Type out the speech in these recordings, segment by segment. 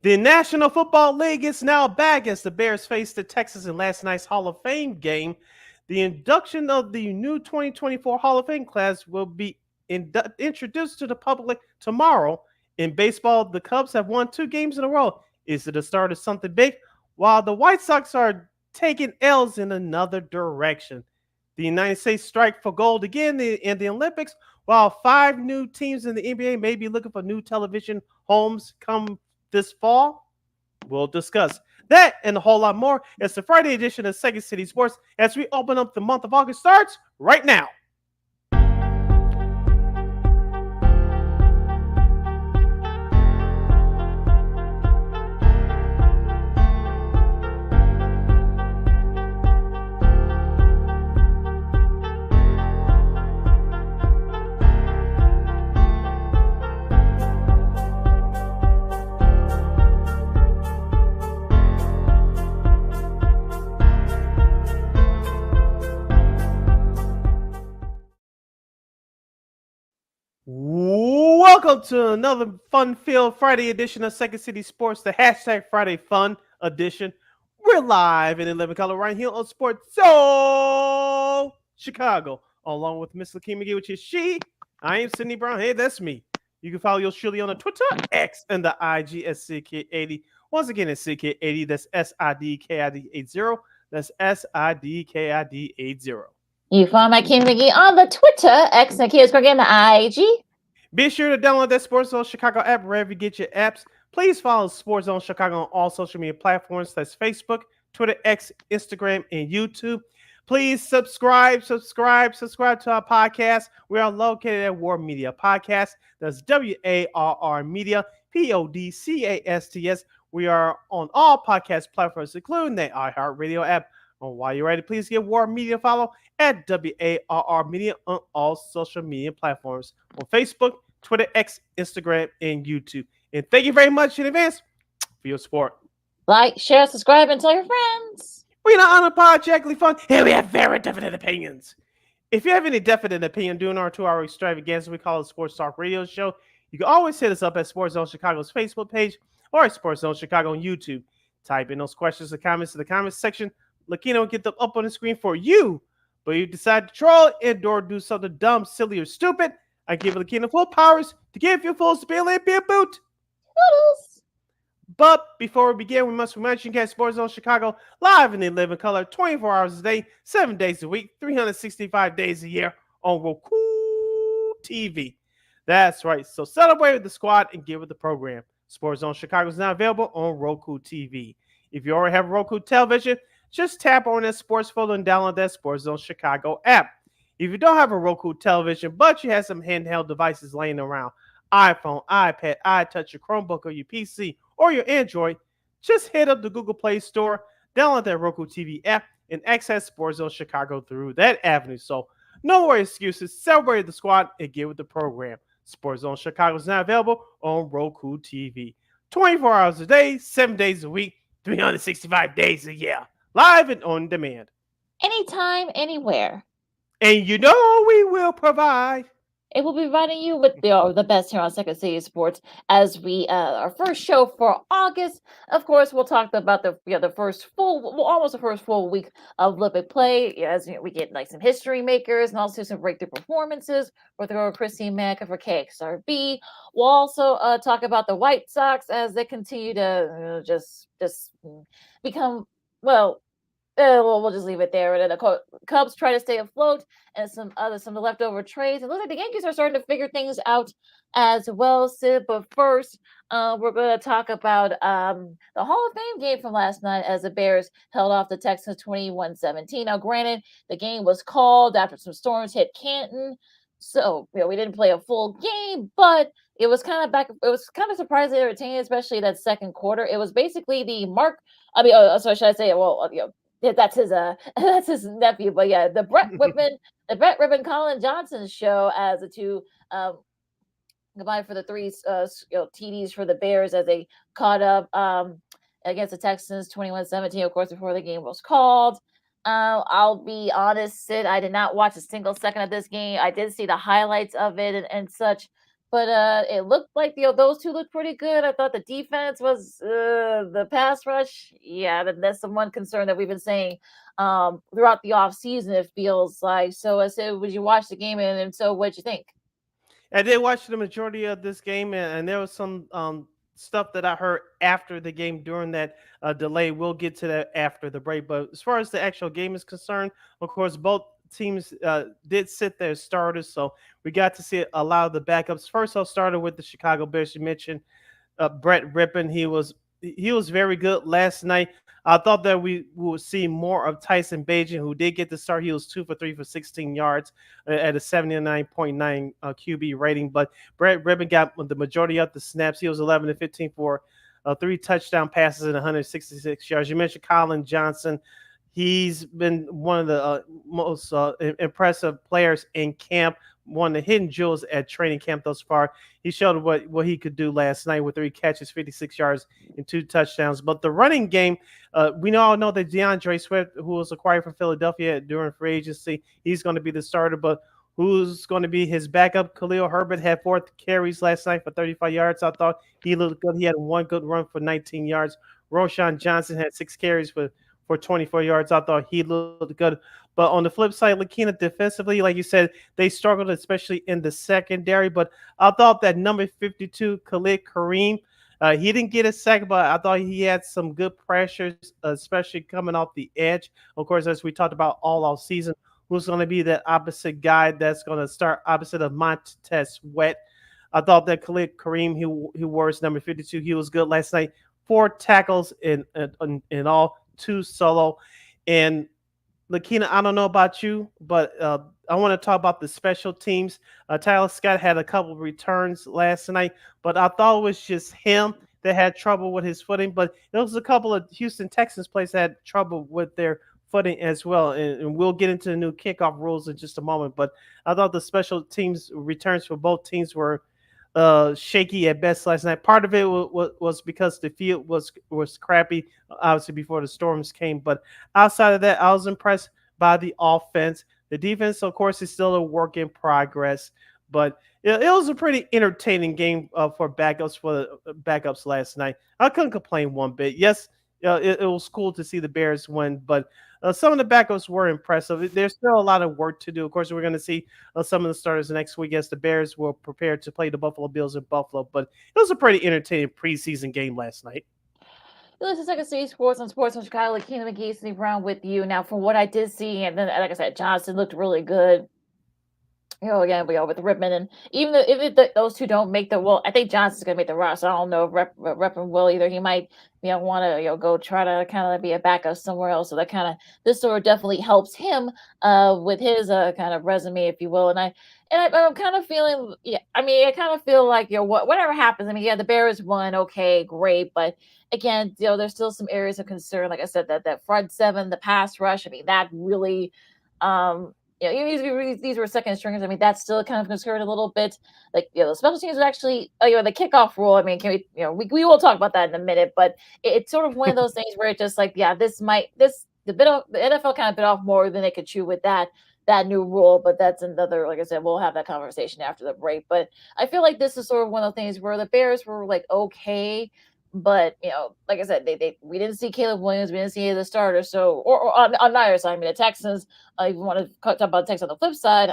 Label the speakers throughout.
Speaker 1: The National Football League is now back as the Bears face the Texans in last night's Hall of Fame game. The induction of the new 2024 Hall of Fame class will be introduced to the public tomorrow. In baseball, the Cubs have won 2 games in a row. Is it the start of something big? While the White Sox are taking L's in another direction. The United States strike for gold again in the Olympics, while 5 new teams in the NBA may be looking for new television homes come this fall. We'll discuss that and a whole lot more as the Friday edition of Second City Sports as we open up the month of August starts right now. Welcome to another fun-filled Friday edition of Second City Sports, the hashtag Friday Fun edition. We're live in 11 color right here on Sports Zone Chicago, along with Miss Lakeem McGee, which is she. I am Sydney Brown. Hey, that's me. You can follow yours truly on the Twitter, X, and the IG at CK80. Once again, it's CK80. That's SIDKID80. That's SIDKID80.
Speaker 2: You find my Kim McGee on the Twitter, X, and Kids Program, the IG.
Speaker 1: Be sure to download that Sports Zone Chicago app wherever you get your apps. Please follow Sports Zone Chicago on all social media platforms. That's Facebook, Twitter, X, Instagram, and YouTube. Please subscribe to our podcast. We are located at War Media Podcast. That's WARR Media, PODCASTS. We are on all podcast platforms, including the iHeartRadio app. And while you're ready, please give War Media a follow at WARR Media on all social media platforms on Facebook, Twitter, X, Instagram, and YouTube. And thank you very much in advance for your support.
Speaker 2: Like, share, subscribe, and tell your friends.
Speaker 1: We're not unapologetically fun, and we have very definite opinions. If you have any definite opinion during our 2-hour extravaganza, we call it Sports Talk Radio Show, you can always hit us up at Sports Zone Chicago's Facebook page or at Sports Zone Chicago on YouTube. Type in those questions or comments in the comments section. Lakina will get them up on the screen for you. But you decide to troll and or do something dumb, silly, or stupid, I give Lakina full powers to give you full ability to be a boot.
Speaker 2: Toodles.
Speaker 1: But before we begin, we must remind you to catch Sports Zone Chicago live in the living color 24 hours a day, 7 days a week, 365 days a year on Roku TV. That's right. So celebrate with the squad and get with the program. Sports Zone Chicago is now available on Roku TV. If you already have a Roku television, just tap on that sports folder and download that Sports Zone Chicago app. If you don't have a Roku television, but you have some handheld devices laying around, iPhone, iPad, iTouch, your Chromebook, or your PC, or your Android, just hit up the Google Play Store, download that Roku TV app, and access Sports Zone Chicago through that avenue. So no more excuses. Celebrate the squad and get with the program. Sports Zone Chicago is now available on Roku TV. 24 hours a day, 7 days a week, 365 days a year. Live and on demand.
Speaker 2: Anytime, anywhere.
Speaker 1: And you know we will provide.
Speaker 2: It will be providing you with the best here on Second City Sports as we our first show for August. Of course, we'll talk about the first full week of Olympic play. As we get like some history makers and also some breakthrough performances with Christine Manika for KXRB. We'll also talk about the White Sox as they continue to just become we'll just leave it there. And the Cubs try to stay afloat, and some leftover trades. And look like the Yankees are starting to figure things out as well, Sid. But first, we're going to talk about the Hall of Fame game from last night as the Bears held off the Texans 21-17. Now, granted, the game was called after some storms hit Canton, so we didn't play a full game, but it was kind of back. It was kind of surprisingly entertaining, especially that second quarter. It was basically so should I say? That's his nephew, but yeah, the Brett Ribbon Colin Johnson show as the two combined for the three TDs for the Bears as they caught up against the Texans 21-17, of course, before the game was called. I'll be honest, Sid, I did not watch a single second of this game. I did see the highlights of it and such, But it looked like those two looked pretty good. I thought the defense was the pass rush. Yeah, that's the one concern that we've been saying throughout the off season. It feels like. So I said, would you watch the game and so what'd you think?
Speaker 1: I did watch the majority of this game, and there was some stuff that I heard after the game during that delay. We'll get to that after the break. But as far as the actual game is concerned, of course, both teams did sit their starters, so we got to see a lot of the backups. First, I'll start with the Chicago Bears. You mentioned Brett Rippon. He was very good last night. I thought that we would see more of Tyson Bagent, who did get the start. He was 2 for 3 for 16 yards at a 79.9 QB rating. But Brett Rippon got the majority of the snaps. He was 11 to 15 for three touchdown passes and 166 yards. You mentioned Colin Johnson. He's been one of the most impressive players in camp, one of the hidden jewels at training camp thus far. He showed what he could do last night with three catches, 56 yards, and two touchdowns. But the running game, we all know that DeAndre Swift, who was acquired from Philadelphia during free agency, he's going to be the starter. But who's going to be his backup? Khalil Herbert had four carries last night for 35 yards. I thought he looked good. He had one good run for 19 yards. Roshan Johnson had six carries for 24 yards. I thought he looked good. But on the flip side, Lakina defensively, like you said, they struggled, especially in the secondary. But I thought that number 52, Khalid Kareem, he didn't get a sack, but I thought he had some good pressures, especially coming off the edge. Of course, as we talked about all off season, who's going to be that opposite guy that's going to start opposite of Montez Sweat. I thought that Khalid Kareem, who wears number 52, he was good last night. Four tackles in all, two solo. And Lakina, I don't know about you, but I want to talk about the special teams. Tyler Scott had a couple of returns last night, but I thought it was just him that had trouble with his footing. But there was a couple of Houston Texans players that had trouble with their footing as well. And we'll get into the new kickoff rules in just a moment. But I thought the special teams returns for both teams were shaky at best last night. Part of it was because the field was crappy, obviously before the storms came. But outside of that, I was impressed by the offense. The defense, of course, is still a work in progress, but it was a pretty entertaining game for backups last night. I couldn't complain one bit. Yes, it was cool to see the Bears win, but some of the backups were impressive. There's still a lot of work to do. Of course, we're going to see some of the starters next week as the Bears will prepare to play the Buffalo Bills in Buffalo. But it was a pretty entertaining preseason game last night.
Speaker 2: This is Second City Sports on Sports on Chicago. Keenan McGee, Steve Brown with you. Now, from what I did see, and then like I said, Johnson looked really good. Again, we go with Ripman, and even though if those two don't make the well, I think Johnson's gonna make the roster. I don't know if Ripman will either. He might, want to go try to kind of be a backup somewhere else. So that kind of this sort of definitely helps him with his kind of resume, if you will. I'm kind of feeling, yeah. I mean, I kind of feel like whatever happens. I mean, yeah, the Bears won, okay, great, but again, there's still some areas of concern. Like I said, that front seven, the pass rush. I mean, that really. These were second stringers. I mean, that's still kind of concerned a little bit. Like, the special teams was actually, the kickoff rule. I mean, can we, we will talk about that in a minute, but it's sort of one of those things where it's just like, yeah, the NFL kind of bit off more than they could chew with that new rule. But that's another, like I said, we'll have that conversation after the break. But I feel like this is sort of one of the things where the Bears were like, okay. But like I said, we didn't see Caleb Williams, we didn't see any of the starters. So, or on neither side, I mean, the Texans. If you want to talk about the Texans on the flip side,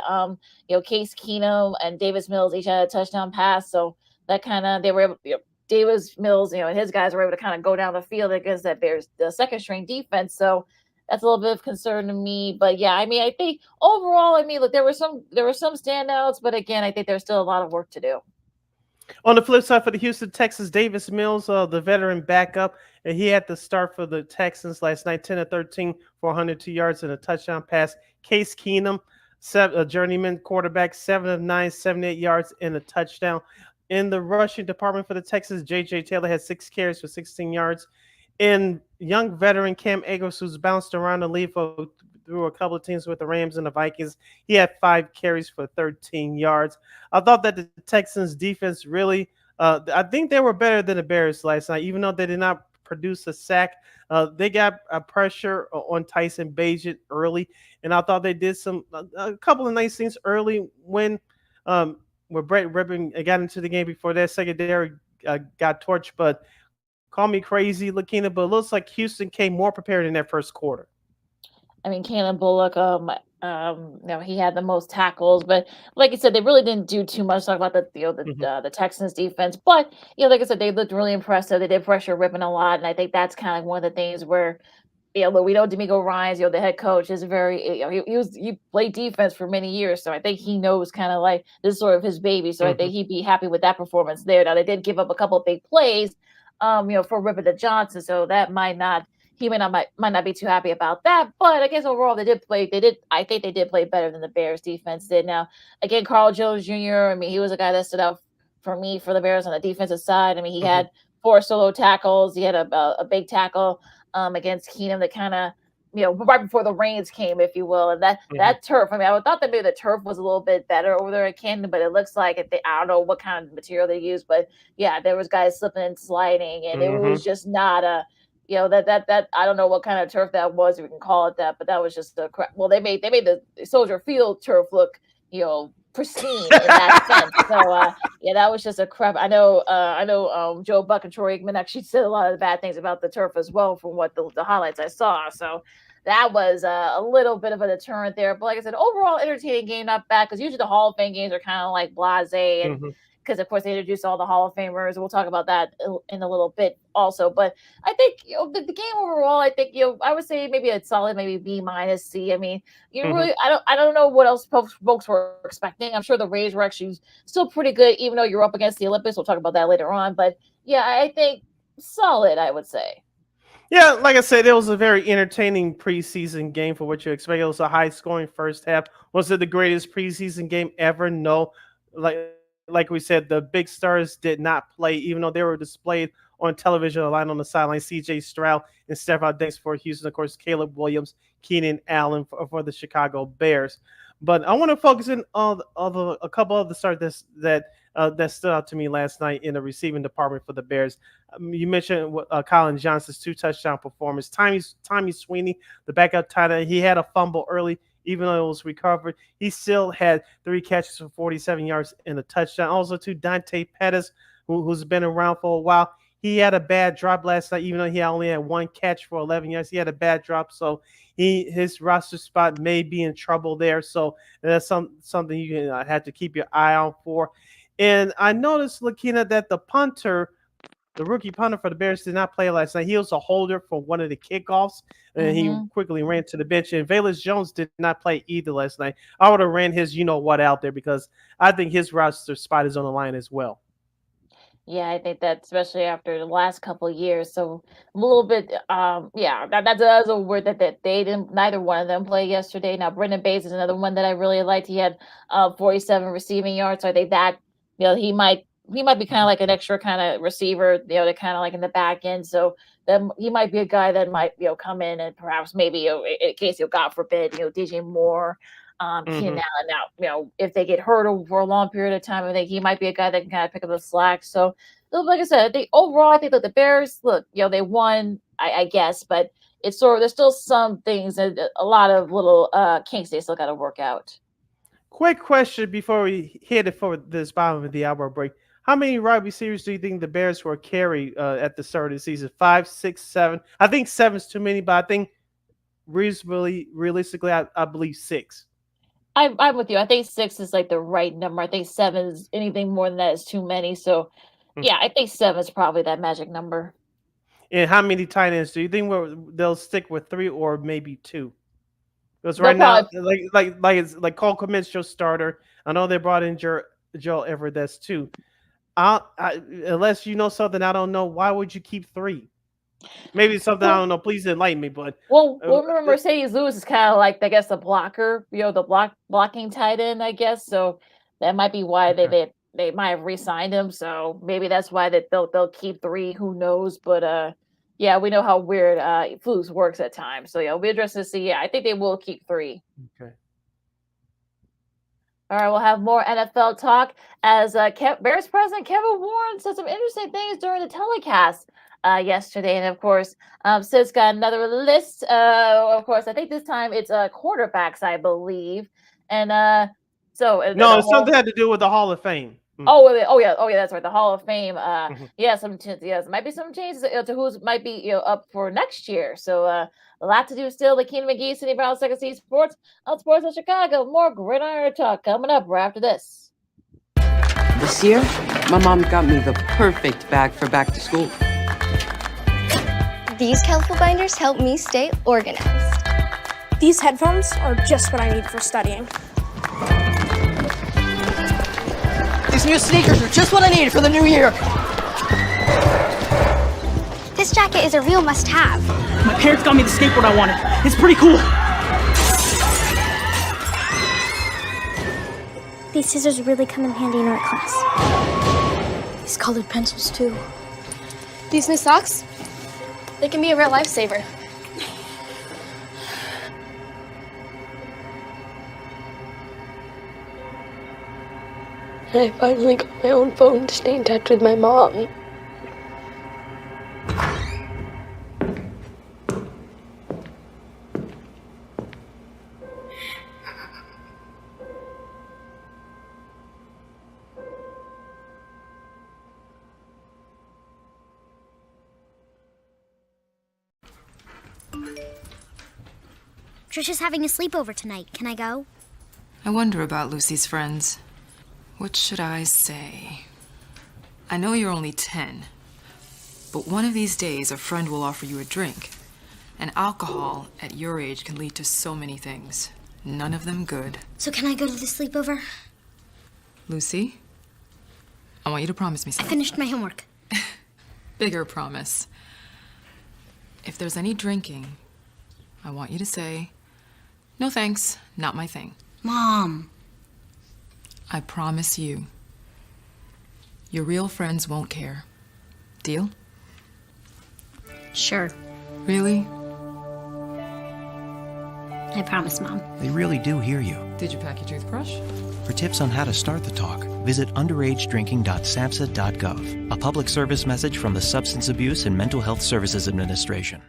Speaker 2: Case Keenum and Davis Mills each had a touchdown pass, so that kind of they were able. Davis Mills, and his guys were able to kind of go down the field against that Bears the second string defense. So that's a little bit of concern to me. But yeah, I mean, I think overall, I mean, look, there were some standouts, but again, I think there's still a lot of work to do.
Speaker 1: On the flip side for the Houston Texans, Davis Mills, the veteran backup, and he had to start for the Texans last night, 10 to 13 for 102 yards and a touchdown pass. Case Keenum, a journeyman quarterback, 7 of 9, 78 yards and a touchdown. In the rushing department for the Texans, J.J. Taylor had 6 carries for 16 yards. And young veteran Cam Akers, who's bounced around the league through a couple of teams with the Rams and the Vikings, he had 5 carries for 13 yards. I thought that the Texans defense really, I think they were better than the Bears last night, even though they did not produce a sack. They got a pressure on Tyson Bagent early, and I thought they did a couple of nice things early when where Brett Ribbon got into the game before that secondary got torched. But call me crazy, Lakina, but it looks like Houston came more prepared in that first quarter.
Speaker 2: I mean, Caleb Bullock, he had the most tackles, but like I said, they really didn't do too much. Talk about
Speaker 1: Hmm.
Speaker 2: the Texans defense, but like I said, they looked really impressive. They did pressure Ripping a lot, and I think that's kind of one of the things where look, we know D'Amico Ryan's, the head coach is very, he played defense for many years, so I think he knows kind of like this is sort of his baby. So I
Speaker 1: Hmm.
Speaker 2: think he'd be happy with that performance there. Now they did give up a couple of big plays, for Ripper to Johnson, so that might not be too happy about that. But I guess overall they did play. They did. I think they did play better than the Bears defense did. Now again, Carl Jones Jr. I mean, he was a guy that stood out for me for the Bears on the defensive side. I mean, he
Speaker 1: Hmm.
Speaker 2: had four solo tackles. He had a big tackle against Keenum that kind of right before the rains came, if you will, and
Speaker 1: Hmm.
Speaker 2: that turf. I mean, I would thought that maybe the turf was a little bit better over there at Camden, but it looks like I don't know what kind of material they used, but yeah, there was guys slipping and sliding, and it
Speaker 1: Hmm.
Speaker 2: was just not a that I don't know what kind of turf that was, if we can call it that, but that was just a crap. Well, they made the Soldier Field turf look pristine in that sense. So yeah, that was just a crap. I know Joe Buck and Troy Aikman actually said a lot of the bad things about the turf as well from what the highlights I saw. So that was a little bit of a deterrent there. But like I said, overall entertaining game, not bad, because usually the Hall of Fame games are kind of like blasé, and
Speaker 1: Hmm.
Speaker 2: because of course they introduced all the Hall of Famers. We'll talk about that in a little bit also. But I think the game overall, I think I would say maybe a solid maybe B minus C. I mean, you
Speaker 1: Hmm.
Speaker 2: really I don't know what else folks were expecting. I'm sure the Rays were actually still pretty good, even though you're up against the Olympics. We'll talk about that later on. But yeah, I think solid, I would say.
Speaker 1: Yeah, like I said, it was a very entertaining preseason game for what you expect. It was a high scoring first half. Was it the greatest preseason game ever? No. Like we said, the big stars did not play, even though they were displayed on television, a line on the sideline. C.J. Stroud and Stephon Diggs for Houston, of course, Caleb Williams, Keenan Allen for the Chicago Bears. But I want to focus in on a couple of the stars that stood out to me last night in the receiving department for the Bears. You mentioned Colin Johnson's two touchdown performance. Tommy Sweeney, the backup tight end, he had a fumble early, even though it was recovered. He still had three catches for 47 yards and a touchdown. Also, to Dante Pettis, who's been around for a while. He had a bad drop last night, even though he only had one catch for 11 yards. He had a bad drop, so his roster spot may be in trouble there. So that's something you can have to keep your eye out for. And I noticed, Lakina, that the rookie punter for the Bears did not play last night. He was a holder for one of the kickoffs, and he
Speaker 2: Hmm.
Speaker 1: quickly ran to the bench. And Velus Jones did not play either last night. I would have ran his what out there because I think his roster spot is on the line as well.
Speaker 2: Yeah, I think that especially after the last couple of years, so a little bit, yeah, that's a word that they didn't, neither one of them play yesterday. Now, Brendan Bates is another one that I really liked. He had 47 receiving yards. So I think that he might be kind of like an extra kind of receiver, to kind of like in the back end. So then he might be a guy that might come in and perhaps maybe in case God forbid DJ Moore. Keenan
Speaker 1: Hmm.
Speaker 2: Allen. Now, if they get hurt over a long period of time, I think he might be a guy that can kind of pick up the slack. So, like I said, I think overall, I think that the Bears, look, they won, I guess, but it's sort of there's still some things and a lot of little kinks they still got to work out.
Speaker 1: Quick question before we hit it for this bottom of the hour break. How many wide receivers do you think the Bears will carry at the start of the season? Five, six, seven? I think seven's too many, but I think realistically, I believe six.
Speaker 2: I'm with you. I think six is like the right number. I think seven is anything more than that is too many. So,
Speaker 1: Mm.
Speaker 2: yeah, I think seven is probably that magic number.
Speaker 1: And how many tight ends do you think they'll stick with three or maybe two? Because
Speaker 2: They'll
Speaker 1: right now,
Speaker 2: probably
Speaker 1: like Cole Kmet's your starter. I know they brought in Joel Everett. That's two. Unless you know something I don't know, why would you keep three? Maybe it's something I
Speaker 2: well,
Speaker 1: don't know. Please enlighten me. But uh,
Speaker 2: well, remember Mercedes Lewis is kind of like I guess the blocker, the blocking tight end, I guess. So that might be why they
Speaker 1: okay.
Speaker 2: they might have re-signed him. So maybe that's why that they'll keep three. Who knows? But yeah, we know how weird Flus works at times. So yeah, it'll be interesting to see. Yeah, I think they will keep three.
Speaker 1: Okay.
Speaker 2: All right, we'll have more NFL talk as Bears president Kevin Warren said some interesting things during the telecast yesterday. And of course, Sid's got another list. Of course, I think this time it's quarterbacks, I believe. And So
Speaker 1: No,
Speaker 2: the
Speaker 1: it's something had to do with the Hall of Fame.
Speaker 2: Oh yeah, that's right. The Hall of Fame.
Speaker 1: Mhm.
Speaker 2: Yeah, there might be some changes to who's might be up for next year. So a lot to do still. The Keenan McGee, City Brown, Second City Sports on Sports of Chicago. More Gridiron Talk coming up right after this.
Speaker 3: This year, my mom got me the perfect bag for back to school.
Speaker 4: These colorful binders help me stay organized.
Speaker 5: These headphones are just what I need for studying.
Speaker 6: These new sneakers are just what I needed for the new year.
Speaker 4: This jacket is a real must-have.
Speaker 6: My parents got me the skateboard I wanted. It's pretty cool.
Speaker 5: These scissors really come in handy in art class. These colored pencils, too.
Speaker 4: These new socks, they can be a real lifesaver.
Speaker 7: I finally got my own phone to stay in touch with my mom.
Speaker 8: Trisha's having a sleepover tonight. Can I go?
Speaker 9: I wonder about Lucy's friends. What should I say? I know you're only 10, but one of these days a friend will offer you a drink. And alcohol at your age can lead to so many things. None of them good.
Speaker 8: So can I go to the sleepover?
Speaker 9: Lucy, I want you to promise me
Speaker 8: I
Speaker 9: something.
Speaker 8: finished my homework.
Speaker 9: Bigger promise. If there's any drinking, I want you to say, "No thanks, not my thing."
Speaker 8: Mom.
Speaker 9: I promise you, your real friends won't care. Deal?
Speaker 8: Sure.
Speaker 9: Really?
Speaker 8: I promise, Mom.
Speaker 10: They really do hear you.
Speaker 9: Did you pack your toothbrush?
Speaker 10: For tips on how to start the talk, visit underagedrinking.samhsa.gov, a public service message from the Substance Abuse and Mental Health Services Administration.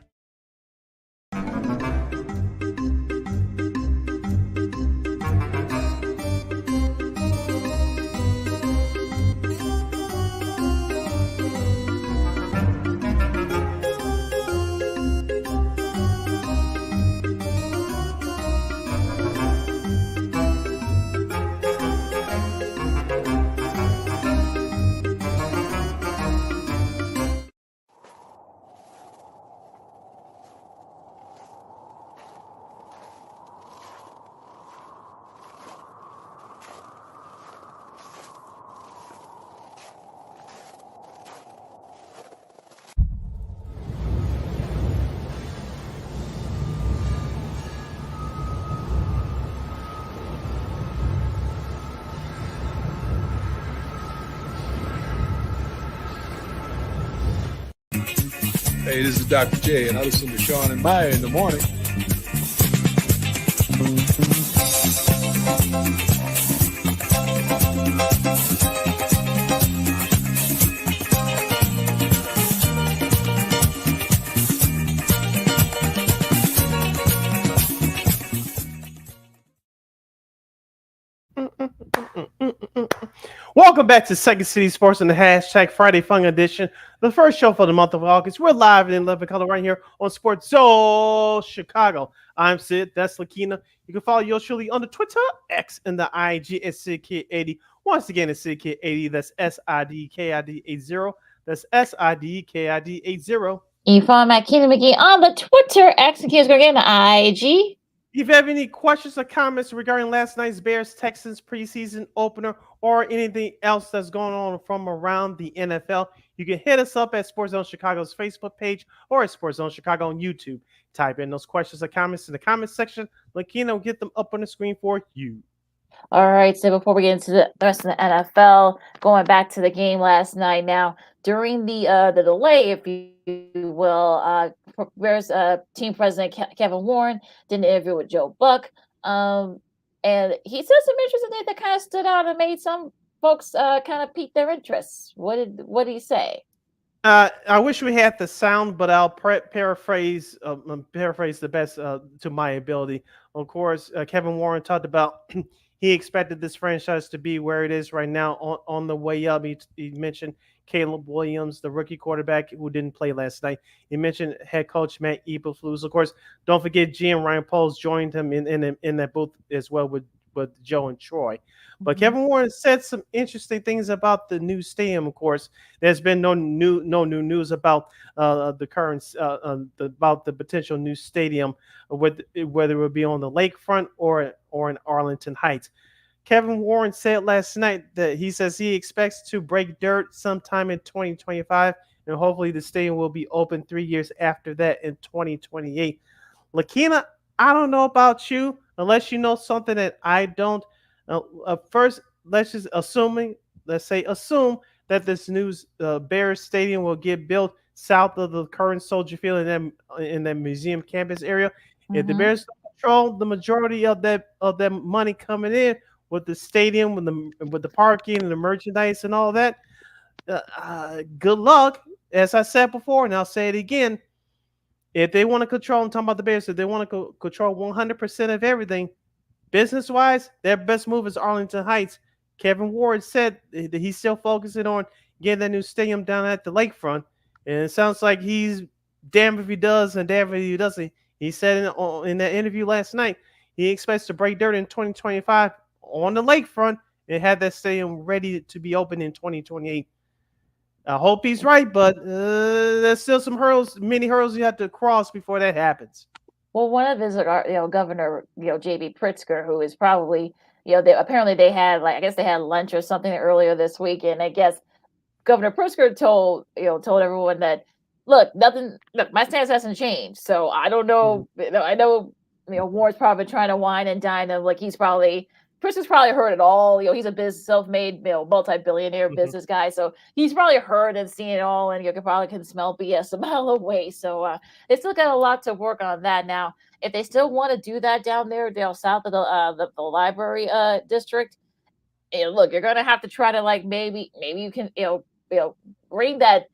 Speaker 11: Hey, this is Dr. J, and I listen to Sean and Maya in the morning.
Speaker 1: Welcome back to Second City Sports and the hashtag Friday Fun Edition, the first show for the month of August. We're live in living color right here on Sports Zone Chicago. I'm Sid. That's Lakina. You can follow yours truly on the Twitter, X, and the IG at SidKid80. Once again, it's SidKid80. That's SIDKID80. That's SIDKID80.
Speaker 2: You follow Matt Keenan McGee on the Twitter, X, and Kids Greg on the IG.
Speaker 1: If you have any questions or comments regarding last night's Bears-Texans preseason opener or anything else that's going on from around the NFL, you can hit us up at Sports Zone Chicago's Facebook page or at Sports Zone Chicago on YouTube. Type in those questions or comments in the comments section. Lakina will get them up on the screen for you.
Speaker 2: All right, so before we get into the rest of the NFL, going back to the game last night now, during the delay, if you will, Bears team president Kevin Warren did an interview with Joe Buck, and he said some interesting things that kind of stood out and made some folks kind of pique their interest. What did he say?
Speaker 1: I wish we had the sound, but I'll paraphrase the best to my ability. Of course, Kevin Warren talked about he expected this franchise to be where it is right now on the way up. He mentioned Caleb Williams, the rookie quarterback who didn't play last night. He mentioned head coach Matt Eberflus. Of course, don't forget GM Ryan Poles joined him in that booth as well with Joe and Troy. But Kevin Warren said some interesting things about the new stadium. Of course, there's been no new news about the current about the potential new stadium, whether it will be on the lakefront or in Arlington Heights. Kevin Warren said last night that he says he expects to break dirt sometime in 2025, and hopefully the stadium will be open 3 years after that in 2028. Lakina, I don't know about you, unless you know something that I don't. First, let's say assume that this new Bears Stadium will get built south of the current Soldier Field in that museum campus area. If the Bears control the majority of that money coming in with the stadium, with the parking and the merchandise and all that, good luck. As I said before, and I'll say it again, if they want to control, I'm talking about the Bears, if they want to control 100% of everything, business wise, their best move is Arlington Heights. Kevin Ward said that he's still focusing on getting that new stadium down at the lakefront. And it sounds like he's damned if he does and damned if he doesn't. He said in that interview last night, he expects to break dirt in 2025 on the lakefront and have that stadium ready to be open in 2028. I hope he's right, but there's still some many hurdles you have to cross before that happens.
Speaker 2: Well, one of his, Governor, J.B. Pritzker, who is probably, apparently they had, I guess they had lunch or something earlier this week, and I guess Governor Pritzker told everyone that, look, my stance hasn't changed, so I don't know, I know, Warren's probably trying to wine and dine them, Pritzker's probably heard it all. He's a self-made, multi-billionaire business guy. So he's probably heard and seen it all, and you probably can smell BS a mile away. So they still got a lot to work on that. Now, if they still want to do that down there, south of the library district, look, you're gonna have to try to maybe you can bring that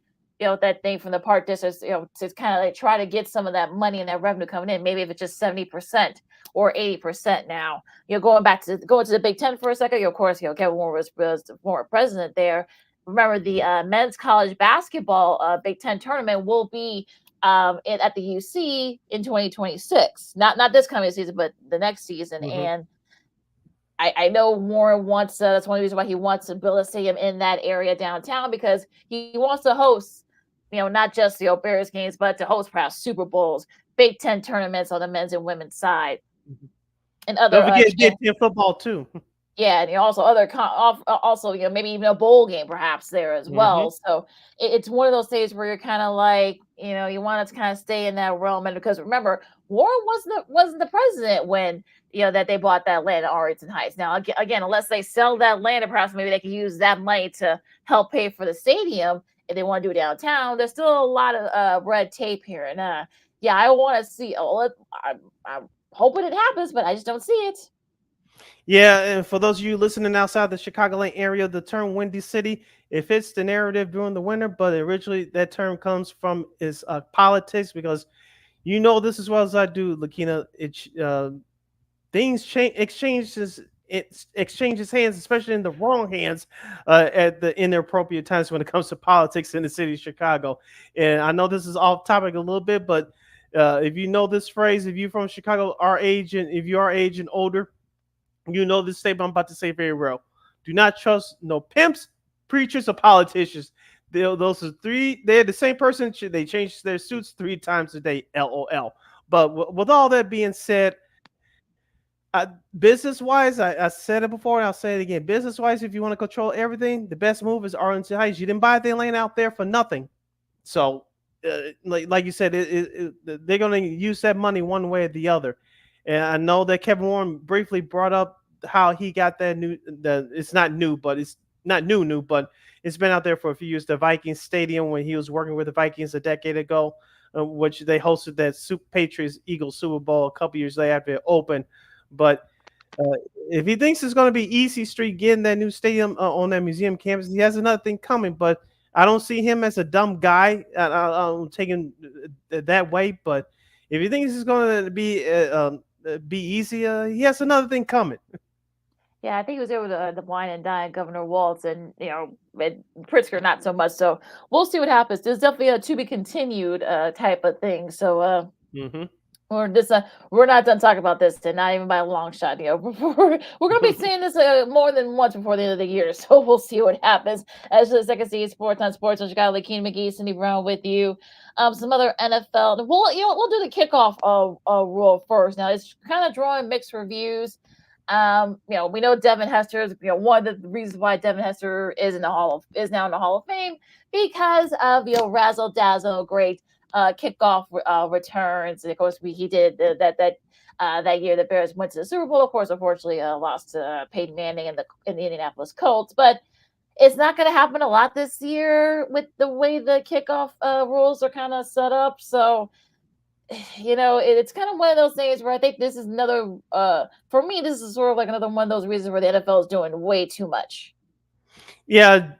Speaker 2: that thing from the park district to kind of try to get some of that money and that revenue coming in. Maybe if it's just 70% or 80% now. Going to the Big Ten for a second. Of course, Kevin Warren was the former president there. Remember the men's college basketball Big Ten tournament will be at the UC in 2026. Not this coming season, but the next season. And I know Warren wants that's one of the reasons why he wants to build a stadium in that area downtown, because he wants to host, not just Bears games, but to host perhaps Super Bowls, Big Ten tournaments on the men's and women's side, and other.
Speaker 1: Don't forget Big Ten football too.
Speaker 2: Yeah, and also maybe even a bowl game perhaps there as well. So it's one of those days where you're kind of you want to kind of stay in that realm, and because remember, Warren wasn't the president when that they bought that land at Arlington Heights. Now again, unless they sell that land, and perhaps maybe they can use that money to help pay for the stadium if they want to do it downtown. There's still a lot of red tape here, and I want to see. I'm hoping it happens, but I just don't see it.
Speaker 1: Yeah, and for those of you listening outside the Chicagoland area, the term Windy City, it fits the narrative during the winter, but originally that term comes from politics, because this as well as I do, Lakina. Things exchanges hands, especially in the wrong hands, at the inappropriate times when it comes to politics in the city of Chicago. And I know this is off topic a little bit, but if you know this phrase, if you're from Chicago, our age, and if you are age and older, this statement I'm about to say very well. Do not trust no pimps, preachers, or politicians. Those are three. They're the same person. They change their suits 3 times a day. LOL. But with all that being said, business-wise, I said it before, and I'll say it again. Business-wise, if you want to control everything, the best move is Arlington Heights. You didn't buy the land out there for nothing. So, like you said, they're going to use that money one way or the other. And I know that Kevin Warren briefly brought up how he got that it's not new, but it's not new, but it's been out there for a few years. The Vikings Stadium, when he was working with the Vikings a decade ago, which they hosted that Patriots Eagles Super Bowl a couple years later after it opened. But if he thinks it's going to be easy street getting that new stadium on that museum campus, he has another thing coming. But I don't see him as a dumb guy. I'm taking that way. But if he thinks it's going to be easy, he has another thing coming.
Speaker 2: Yeah, I think he was able to the wine and dine Governor Waltz and and Pritzker not so much. So we'll see what happens. There's definitely a to be continued type of thing. So
Speaker 1: Mm-hmm.
Speaker 2: we're not done talking about this, and not even by a long shot. We're gonna be seeing this more than once before the end of the year. So we'll see what happens. As for the second season sports on Chicago, Keenan McGee, Cindy Brown with you. Some other NFL. We'll do the kickoff rule first. Now it's kind of drawing mixed reviews. We know Devin Hester is one of the reasons why Devin Hester is now in the Hall of Fame because of razzle dazzle great kickoff returns. And of course, he did that year the Bears went to the Super Bowl. Of course, unfortunately, lost to Peyton Manning in the Indianapolis Colts, but it's not going to happen a lot this year with the way the kickoff rules are kind of set up. So it's kind of one of those things where I think this is another for me, this is sort of like another one of those reasons where the NFL is doing way too much.
Speaker 1: Yeah,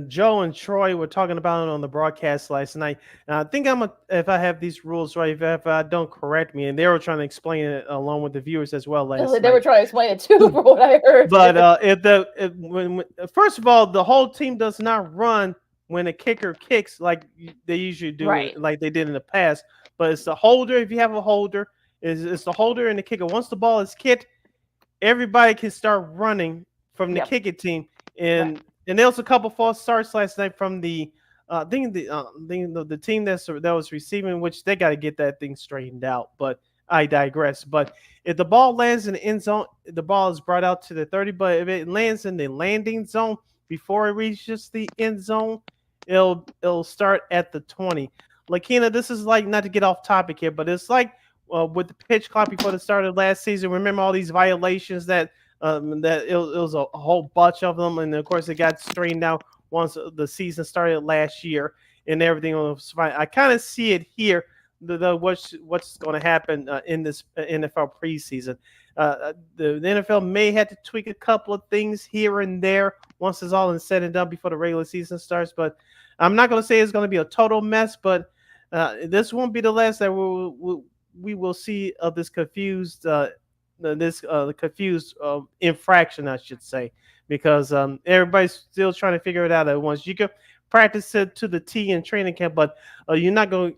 Speaker 1: Joe and Troy were talking about it on the broadcast last night. And I think if I have these rules right, if I don't, correct me. And they were trying to explain it along with the viewers as well last night.
Speaker 2: They were trying to explain it too, for what I heard.
Speaker 1: But first of all, the whole team does not run when a kicker kicks like they usually do,
Speaker 2: Right.
Speaker 1: like they did in the past. But it's the holder. If you have a holder, it's the holder and the kicker. Once the ball is kicked, everybody can start running from the kicking team. And there was a couple false starts last night from the team that was receiving, which they got to get that thing straightened out. But I digress. But if the ball lands in the end zone, the ball is brought out to the 30. But if it lands in the landing zone before it reaches the end zone, it'll start at the 20. Lakina, this is like, not to get off topic here, but it's like with the pitch clock before the start of last season. Remember all these violations that it was a whole bunch of them, and of course it got straightened out once the season started last year, and everything was fine. I kind of see it here. What's going to happen in this NFL preseason? The NFL may have to tweak a couple of things here and there once it's all said and done before the regular season starts. But I'm not going to say it's going to be a total mess, but this won't be the last that we will see of this confused infraction, I should say, because everybody's still trying to figure it out at once. You can practice it to the T in training camp, but you're not going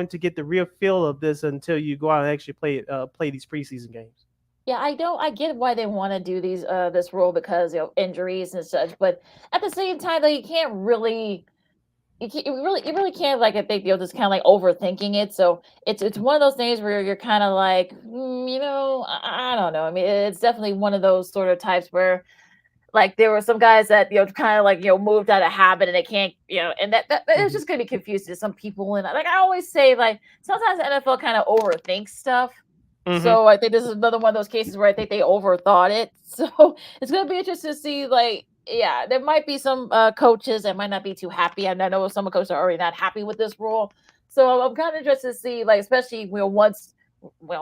Speaker 1: to get the real feel of this until you go out and actually play these preseason games.
Speaker 2: Yeah, I get why they want to do this rule because injuries and such, but at the same time, though, you really can't, like, I think just kind of like overthinking it. So it's one of those things where you're kind of like, I don't know. I mean, it's definitely one of those sort of types where, like, there were some guys that kind of like moved out of habit and they can't and that it's just gonna be confusing to some people. And like I always say, like, sometimes the NFL kind of overthinks stuff.
Speaker 1: Mm-hmm.
Speaker 2: So I think this is another one of those cases where I think they overthought it. So it's going to be interesting to see, like, yeah, there might be some coaches that might not be too happy. And I know some coaches are already not happy with this rule. So I'm kind of interested to see, like, especially once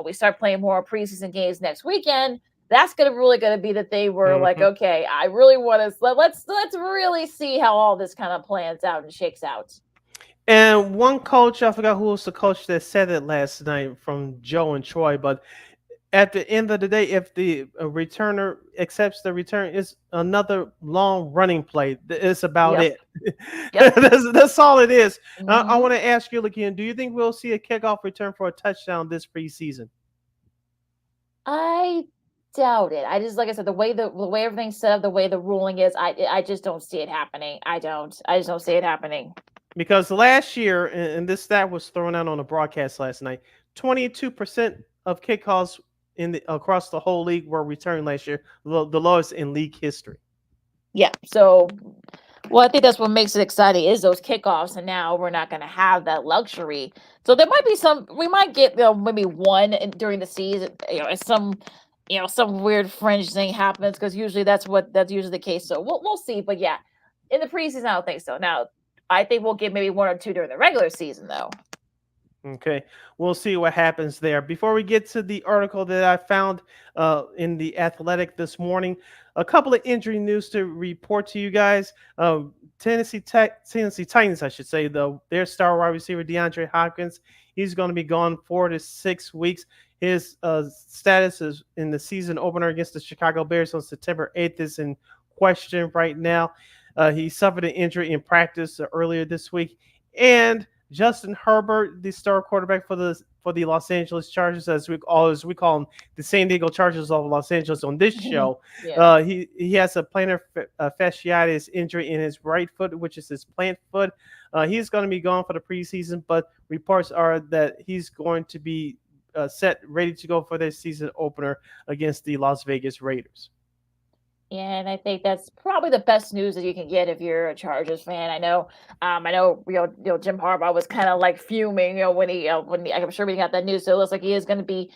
Speaker 2: we start playing more preseason games next weekend, that's really going to be that they were like, okay, I really want to let's really see how all this kind of plans out and shakes out.
Speaker 1: And one coach, I forgot who was the coach that said it last night from Joe and Troy, but at the end of the day, if the returner accepts the return, it's another long running play. It's about it.
Speaker 2: Yep.
Speaker 1: That's all it is.
Speaker 2: Mm-hmm.
Speaker 1: I want to ask you again, do you think we'll see a kickoff return for a touchdown this preseason?
Speaker 2: I doubt it. I just, like I said, the way everything's set up, the way the ruling is, I just don't see it happening. I just don't see it happening.
Speaker 1: Because last year, and this stat was thrown out on the broadcast last night, 22% of kickoffs across the whole league were returned last year, the lowest in league history.
Speaker 2: Yeah. So, I think that's what makes it exciting is those kickoffs, and now we're not going to have that luxury. So there might be we might get maybe one during the season. Some weird fringe thing happens because usually that's usually the case. So we'll see. But yeah, in the preseason, I don't think so. Now, I think we'll get maybe one or two during the regular season, though.
Speaker 1: Okay, we'll see what happens there. Before we get to the article that I found in The Athletic this morning, a couple of injury news to report to you guys. Tennessee Titans, I should say, though, their star wide receiver DeAndre Hopkins, he's going to be gone 4 to 6 weeks. His status is in the season opener against the Chicago Bears on September 8th is in question right now. He suffered an injury in practice earlier this week, and Justin Herbert, the star quarterback for the Los Angeles Chargers, as we call them, the San Diego Chargers of Los Angeles on this show.
Speaker 2: Yeah.
Speaker 1: He has a plantar fasciitis injury in his right foot, which is his plant foot. He's going to be gone for the preseason, but reports are that he's going to be set, ready to go for their season opener against the Las Vegas Raiders.
Speaker 2: Yeah, and I think that's probably the best news that you can get if you're a Chargers fan. I know, Jim Harbaugh was kind of like fuming, when I'm sure we got that news. So it looks like he is going to be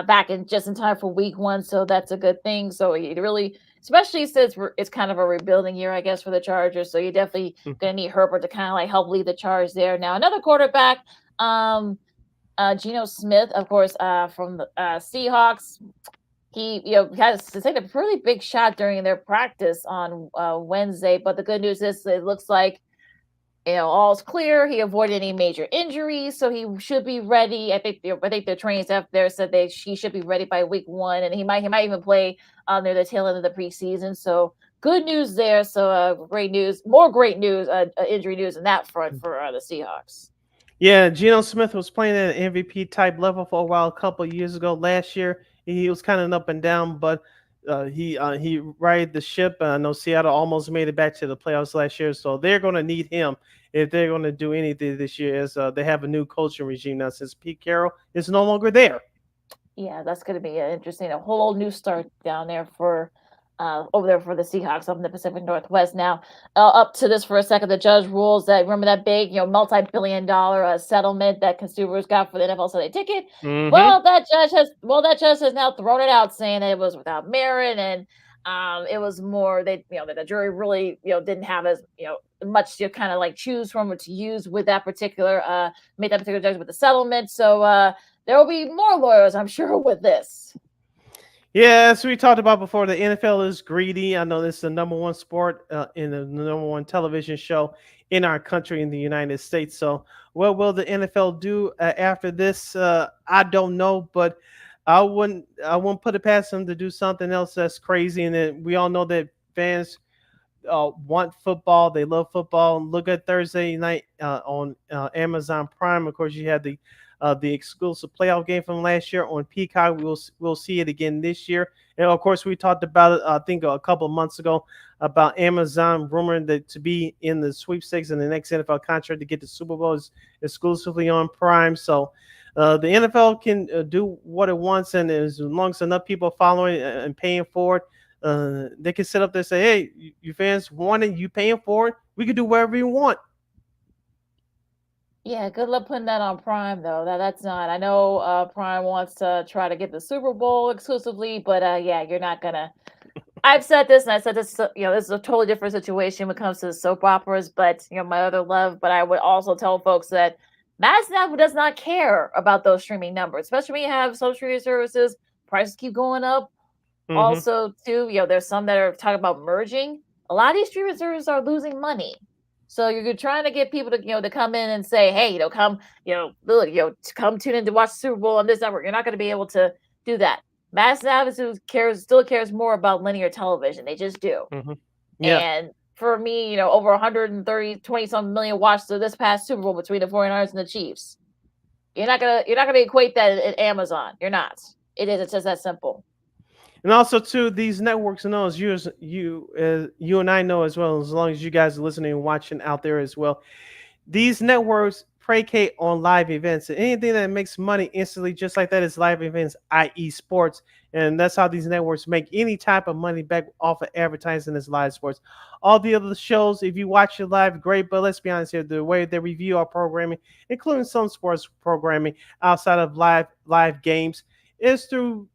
Speaker 2: back in just in time for Week 1. So that's a good thing. So he really, especially since it's kind of a rebuilding year, I guess, for the Chargers. So you're definitely going to need Herbert to kind of like help lead the charge there. Now another quarterback, Geno Smith, of course, from the Seahawks. He, has to take a really big shot during their practice on Wednesday. But the good news is it looks like, all's clear. He avoided any major injuries, so he should be ready. I think the training staff there said he should be ready by Week 1, and he might even play near the tail end of the preseason. So good news there. So great news, more great news, injury news in that front for the Seahawks.
Speaker 1: Yeah, Geno Smith was playing at an MVP type level for a while a couple of years ago. Last year, he was kind of up and down, but he righted the ship. I know Seattle almost made it back to the playoffs last year, so they're going to need him if they're going to do anything this year. As they have a new coaching regime now since Pete Carroll is no longer there.
Speaker 2: Yeah, that's going to be interesting. A whole new start down there for over there for the Seahawks up in the Pacific Northwest. Now, up to this for a second, the judge rules that, remember that big, multi-billion-dollar settlement that consumers got for the NFL Sunday Ticket? Well, that judge has now thrown it out, saying that it was without merit, and it was more that the jury really didn't have as much to kind of like choose from or to use with that particular made that particular judgment with the settlement. So there will be more lawyers, I'm sure, with this.
Speaker 1: Yeah, as we talked about before, the NFL is greedy. I know this is the number one sport in the number one television show in our country, in the United States. So what will the NFL do after this? I don't know, but I wouldn't put it past them to do something else that's crazy. And then we all know that fans want football. They love football. Look at Thursday night on Amazon Prime. Of course, you had the exclusive playoff game from last year on Peacock. We'll see it again this year. And of course, we talked about it, I think, a couple of months ago about Amazon rumoring that to be in the sweepstakes in the next NFL contract to get the Super Bowl is exclusively on Prime. So the NFL can do what it wants, and as long as enough people are following and paying for it, they can sit up there and say, "Hey, you fans want it, you paying for it. We can do whatever you want."
Speaker 2: Yeah, good luck putting that on Prime, though. That's not. I know Prime wants to try to get the Super Bowl exclusively, but yeah, you're not gonna. I've said this, and I said this. This is a totally different situation when it comes to soap operas. But my other love. But I would also tell folks that Matt does not care about those streaming numbers, especially when you have social streaming services. Prices keep going up. Also, too, there's some that are talking about merging. A lot of these streaming services are losing money. So you're trying to get people to to come in and say, hey, come come tune in to watch the Super Bowl on this network. You're not going to be able to do that. Mass still cares more about linear television. They just do.
Speaker 1: Yeah.
Speaker 2: And for me, over 20-some million watched this past Super Bowl between the 49ers and the Chiefs. You're not gonna equate that at Amazon. You're not. It's just that simple.
Speaker 1: And also, too, these networks know, as you and I know as well, as long as you guys are listening and watching out there as well, these networks predicate on live events. And anything that makes money instantly, just like that, is live events, i.e. sports. And that's how these networks make any type of money back off of advertising as live sports. All the other shows, if you watch it live, great. But let's be honest here, the way they review our programming, including some sports programming outside of live games, is through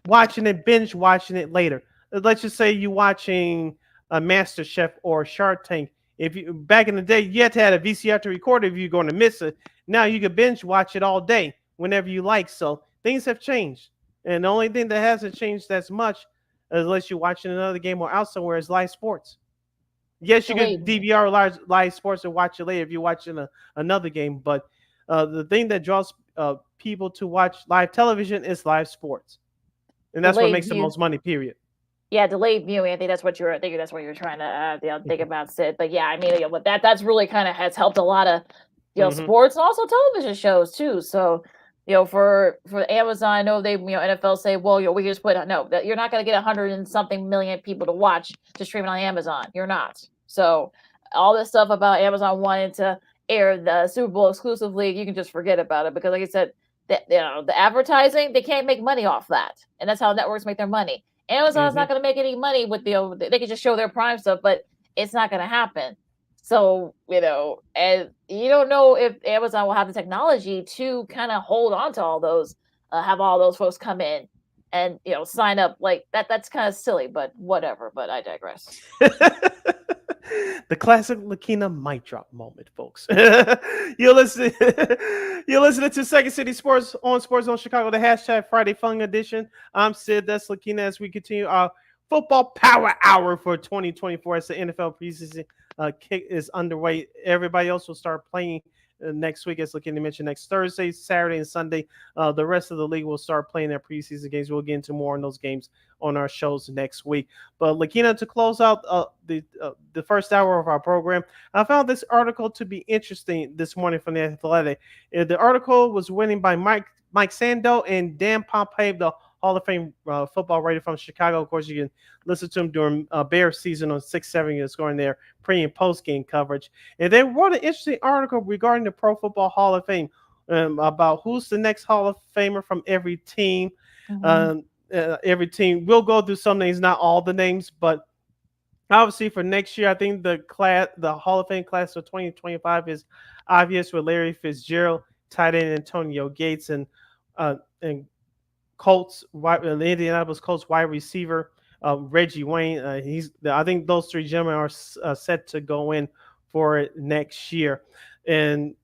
Speaker 1: watching it, binge watching it later. Let's just say you're watching a Master Chef or Shark Tank. If you back in the day, you had to have a VCR to record it if you're going to miss it. Now you can binge watch it all day whenever you like. So things have changed, and the only thing that hasn't changed as much unless you're watching another game or out somewhere, is live sports. Yes, you
Speaker 2: Delayed
Speaker 1: could
Speaker 2: viewing.
Speaker 1: DVR live sports and watch it later if you're watching another game. But the thing that draws people to watch live television is live sports, and that's what
Speaker 2: Delayed
Speaker 1: makes the
Speaker 2: view.
Speaker 1: most money. Period.
Speaker 2: Yeah, delayed viewing. I think that's what you're. I think that's what you're trying to think about, Sid. But yeah, I mean, but that's really kind of has helped a lot of sports and also television shows too. So for Amazon, I know they NFL say, well, we just put no, that you're not going to get 100 and something million people to watch to stream it on Amazon. You're not. So all this stuff about Amazon wanting to air the Super Bowl exclusively, you can just forget about it because, like I said, the advertising, they can't make money off that, and that's how networks make their money. Amazon's not going to make any money with they can just show their Prime stuff, but it's not going to happen. So, and you don't know if Amazon will have the technology to kind of hold on to all those, have all those folks come in and, sign up like that. That's kind of silly, but whatever. But I digress.
Speaker 1: The classic Lakina mic drop moment, folks. You're listening to Second City Sports on Chicago, the hashtag Friday Fun Edition. I'm Sid, that's Lakina, as we continue our football power hour for 2024 as the NFL preseason kick is underway. Everybody else will start playing next week, as Lakina mentioned, next Thursday, Saturday, and Sunday. The rest of the league will start playing their preseason games. We'll get into more on those games on our shows next week. But Lakina, to close out the first hour of our program, I found this article to be interesting this morning from The Athletic. The article was written by Mike Sando and Dan Pompey, the Hall of Fame football writer from Chicago. Of course, you can listen to him during Bears season on 670, scoring their pre and post game coverage. And they wrote an interesting article regarding the Pro Football Hall of Fame about who's the next Hall of Famer from every team. Every team. We'll go through some names, not all the names, but obviously for next year, I think the Hall of Fame class of 2025 is obvious with Larry Fitzgerald, tight end Antonio Gates, and Colts, the Indianapolis Colts wide receiver Reggie Wayne. I think those three gentlemen are set to go in for it next year. And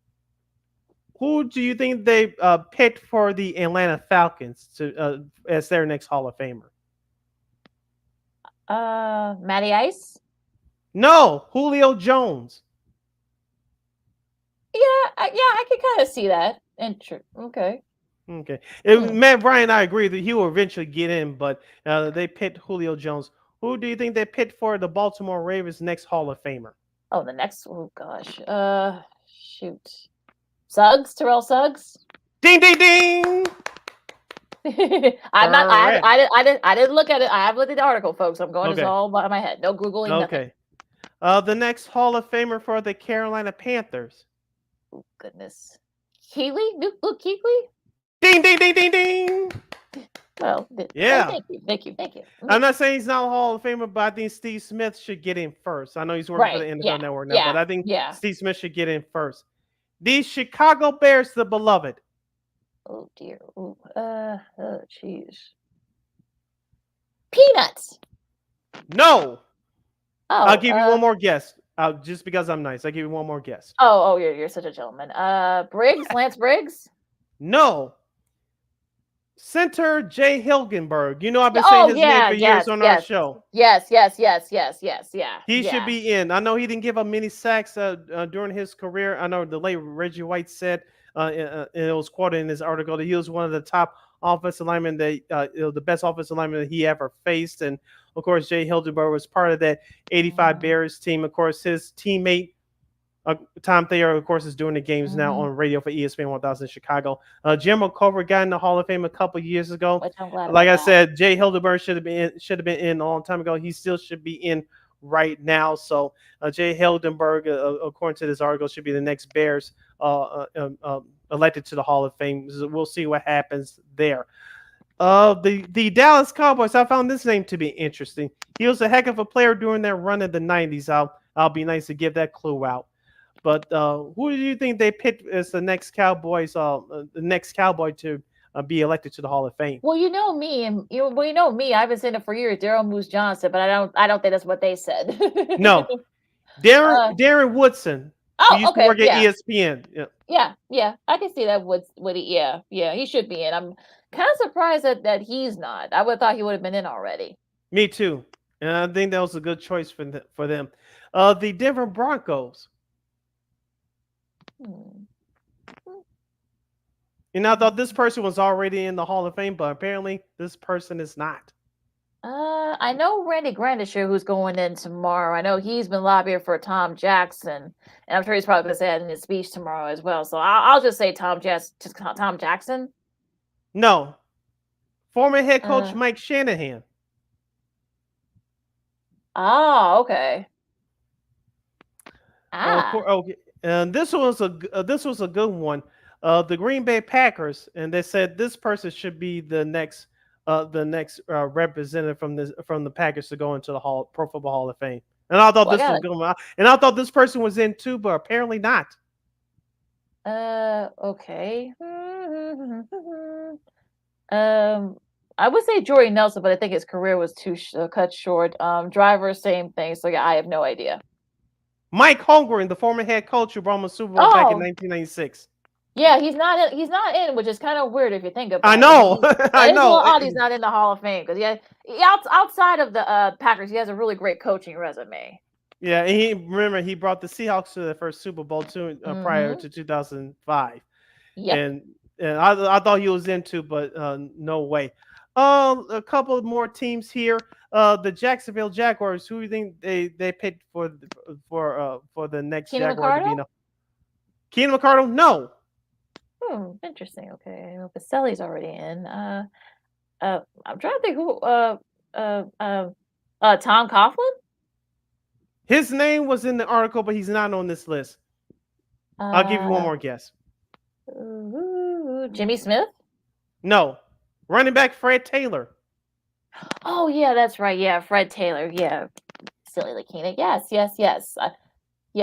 Speaker 1: who do you think they picked for the Atlanta Falcons to as their next Hall of Famer?
Speaker 2: Matty Ice?
Speaker 1: No, Julio Jones.
Speaker 2: Yeah, I can kind of see that. Okay.
Speaker 1: Matt Bryan and I agree that he will eventually get in, but they picked Julio Jones. Who do you think they picked for the Baltimore Ravens' next Hall of Famer?
Speaker 2: Oh, the next. Oh gosh. Shoot. Suggs, Terrell Suggs.
Speaker 1: Ding, ding, ding.
Speaker 2: I'm not. I didn't look at it. I have looked at the article, folks. I'm going just all by my head. No googling.
Speaker 1: Okay. The next Hall of Famer for the Carolina Panthers.
Speaker 2: Oh goodness. Luke Kuechly.
Speaker 1: Ding, ding, ding, ding, ding.
Speaker 2: Well,
Speaker 1: yeah.
Speaker 2: Thank you.
Speaker 1: I'm not saying he's not a Hall of Famer, but I think Steve Smith should get in first. I know he's working for the NFL Network now, but I think Steve Smith should get in first. The Chicago Bears, the beloved.
Speaker 2: Oh dear. Oh, jeez. Peanuts.
Speaker 1: No.
Speaker 2: Oh,
Speaker 1: I'll give you one more guess. Just because I'm nice, I'll give you one more guess.
Speaker 2: Oh, you're such a gentleman. Briggs, Lance Briggs.
Speaker 1: No. Center Jay Hilgenberg. You know I've been saying his name for years on our show.
Speaker 2: Yes.
Speaker 1: He should be in. I know he didn't give up many sacks during his career. I know the late Reggie White said, and it was quoted in his article, that he was one of the top offensive linemen, the best offensive lineman that he ever faced. And of course, Jay Hilgenberg was part of that 85 Bears team. Of course, his teammate Tom Thayer, of course, is doing the games now on radio for ESPN 1000 Chicago. Jim McCullough got in the Hall of Fame a couple years ago. Like I said, Jay Hilgenberg should have been in a long time ago. He still should be in right now. So Jay Hilgenberg, according to this article, should be the next Bears elected to the Hall of Fame. We'll see what happens there. The Dallas Cowboys, I found this name to be interesting. He was a heck of a player during that run in the 90s. I'll be nice to give that clue out. But who do you think they picked as the next Cowboy to be elected to the Hall of Fame?
Speaker 2: Well, you know me, I've been saying it for years, Daryl Moose Johnson, but I don't think that's what they said.
Speaker 1: No, Darren Woodson. He used to work at ESPN.
Speaker 2: Yeah, I can see that. Woody, he should be in. I'm kind of surprised that he's not. I would have thought he would have been in already.
Speaker 1: Me too. And I think that was a good choice for them. The Denver Broncos.
Speaker 2: Hmm.
Speaker 1: And I thought this person was already in the Hall of Fame, but apparently this person is not.
Speaker 2: I know Randy Grandisher, who's going in tomorrow. I know he's been lobbying for Tom Jackson, and I'm sure he's probably going to say that in his speech tomorrow as well. So I'll just say Tom Jackson.
Speaker 1: No. Former head coach
Speaker 2: Uh,
Speaker 1: Mike Shanahan.
Speaker 2: Oh, okay. Ah,
Speaker 1: Okay. And this was a good one. The Green Bay Packers, and they said this person should be the next representative from the Packers to go into the Pro Football Hall of Fame. And I thought
Speaker 2: well, I
Speaker 1: this was
Speaker 2: got
Speaker 1: good. And I thought this person was in too, but apparently not.
Speaker 2: okay. I would say Jordy Nelson, but I think his career was too cut short. Driver, same thing. So yeah, I have no idea.
Speaker 1: Mike Holmgren, the former head coach who brought him a Super Bowl back in
Speaker 2: Oh,
Speaker 1: 1996.
Speaker 2: yeah, he's not in. He's not in, which is kind of weird if you think about
Speaker 1: I
Speaker 2: it.
Speaker 1: know, I
Speaker 2: It is a little
Speaker 1: know.
Speaker 2: odd he's not in the Hall of Fame because outside of the Packers, he has a really great coaching resume.
Speaker 1: Yeah, and he brought the Seahawks to their first Super Bowl too, prior
Speaker 2: Mm-hmm.
Speaker 1: to 2005.
Speaker 2: Yep.
Speaker 1: And I thought he was into, but no way. A couple more teams here. The Jacksonville Jaguars. Who do you think they picked for the next
Speaker 2: Keenan
Speaker 1: Jaguar to be?
Speaker 2: McCardle?
Speaker 1: Keenan McCardle? No.
Speaker 2: Interesting. Okay, well, Pacelli's already in. I'm trying to think who. Tom Coughlin.
Speaker 1: His name was in the article, but he's not on this list. I'll give you one more guess.
Speaker 2: Jimmy Smith.
Speaker 1: No. Running back Fred Taylor.
Speaker 2: Oh yeah, that's right. Yeah, Fred Taylor. Yeah, silly Lakina. Yes. Yeah,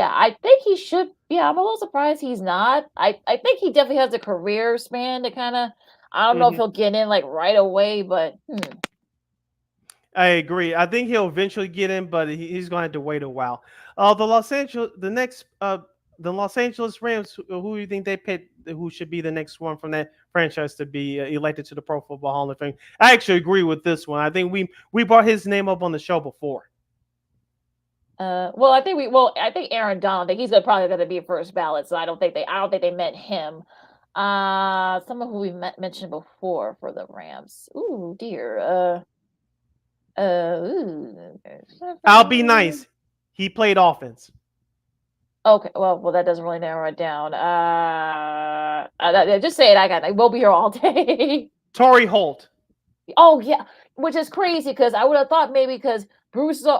Speaker 2: I think he should. Yeah, I'm a little surprised he's not. I think he definitely has a career span to kind of. I don't know if he'll get in like right away, but
Speaker 1: I agree. I think he'll eventually get in, but he's going to have to wait a while. The Los Angeles Rams. Who do you think they picked? Who should be the next one from that franchise to be elected to the Pro Football Hall of Fame? I actually agree with this one. I think we brought his name up on the show before.
Speaker 2: well, I think Aaron Donald. I think he's probably going to be first ballot. So I don't think they meant him. Someone who we mentioned before for the Rams. Ooh, dear.
Speaker 1: I'll be nice. He played offense.
Speaker 2: Okay, well, that doesn't really narrow it down. Just say it. I we'll be here all day.
Speaker 1: Torrey Holt.
Speaker 2: Oh yeah, which is crazy because I would have thought maybe because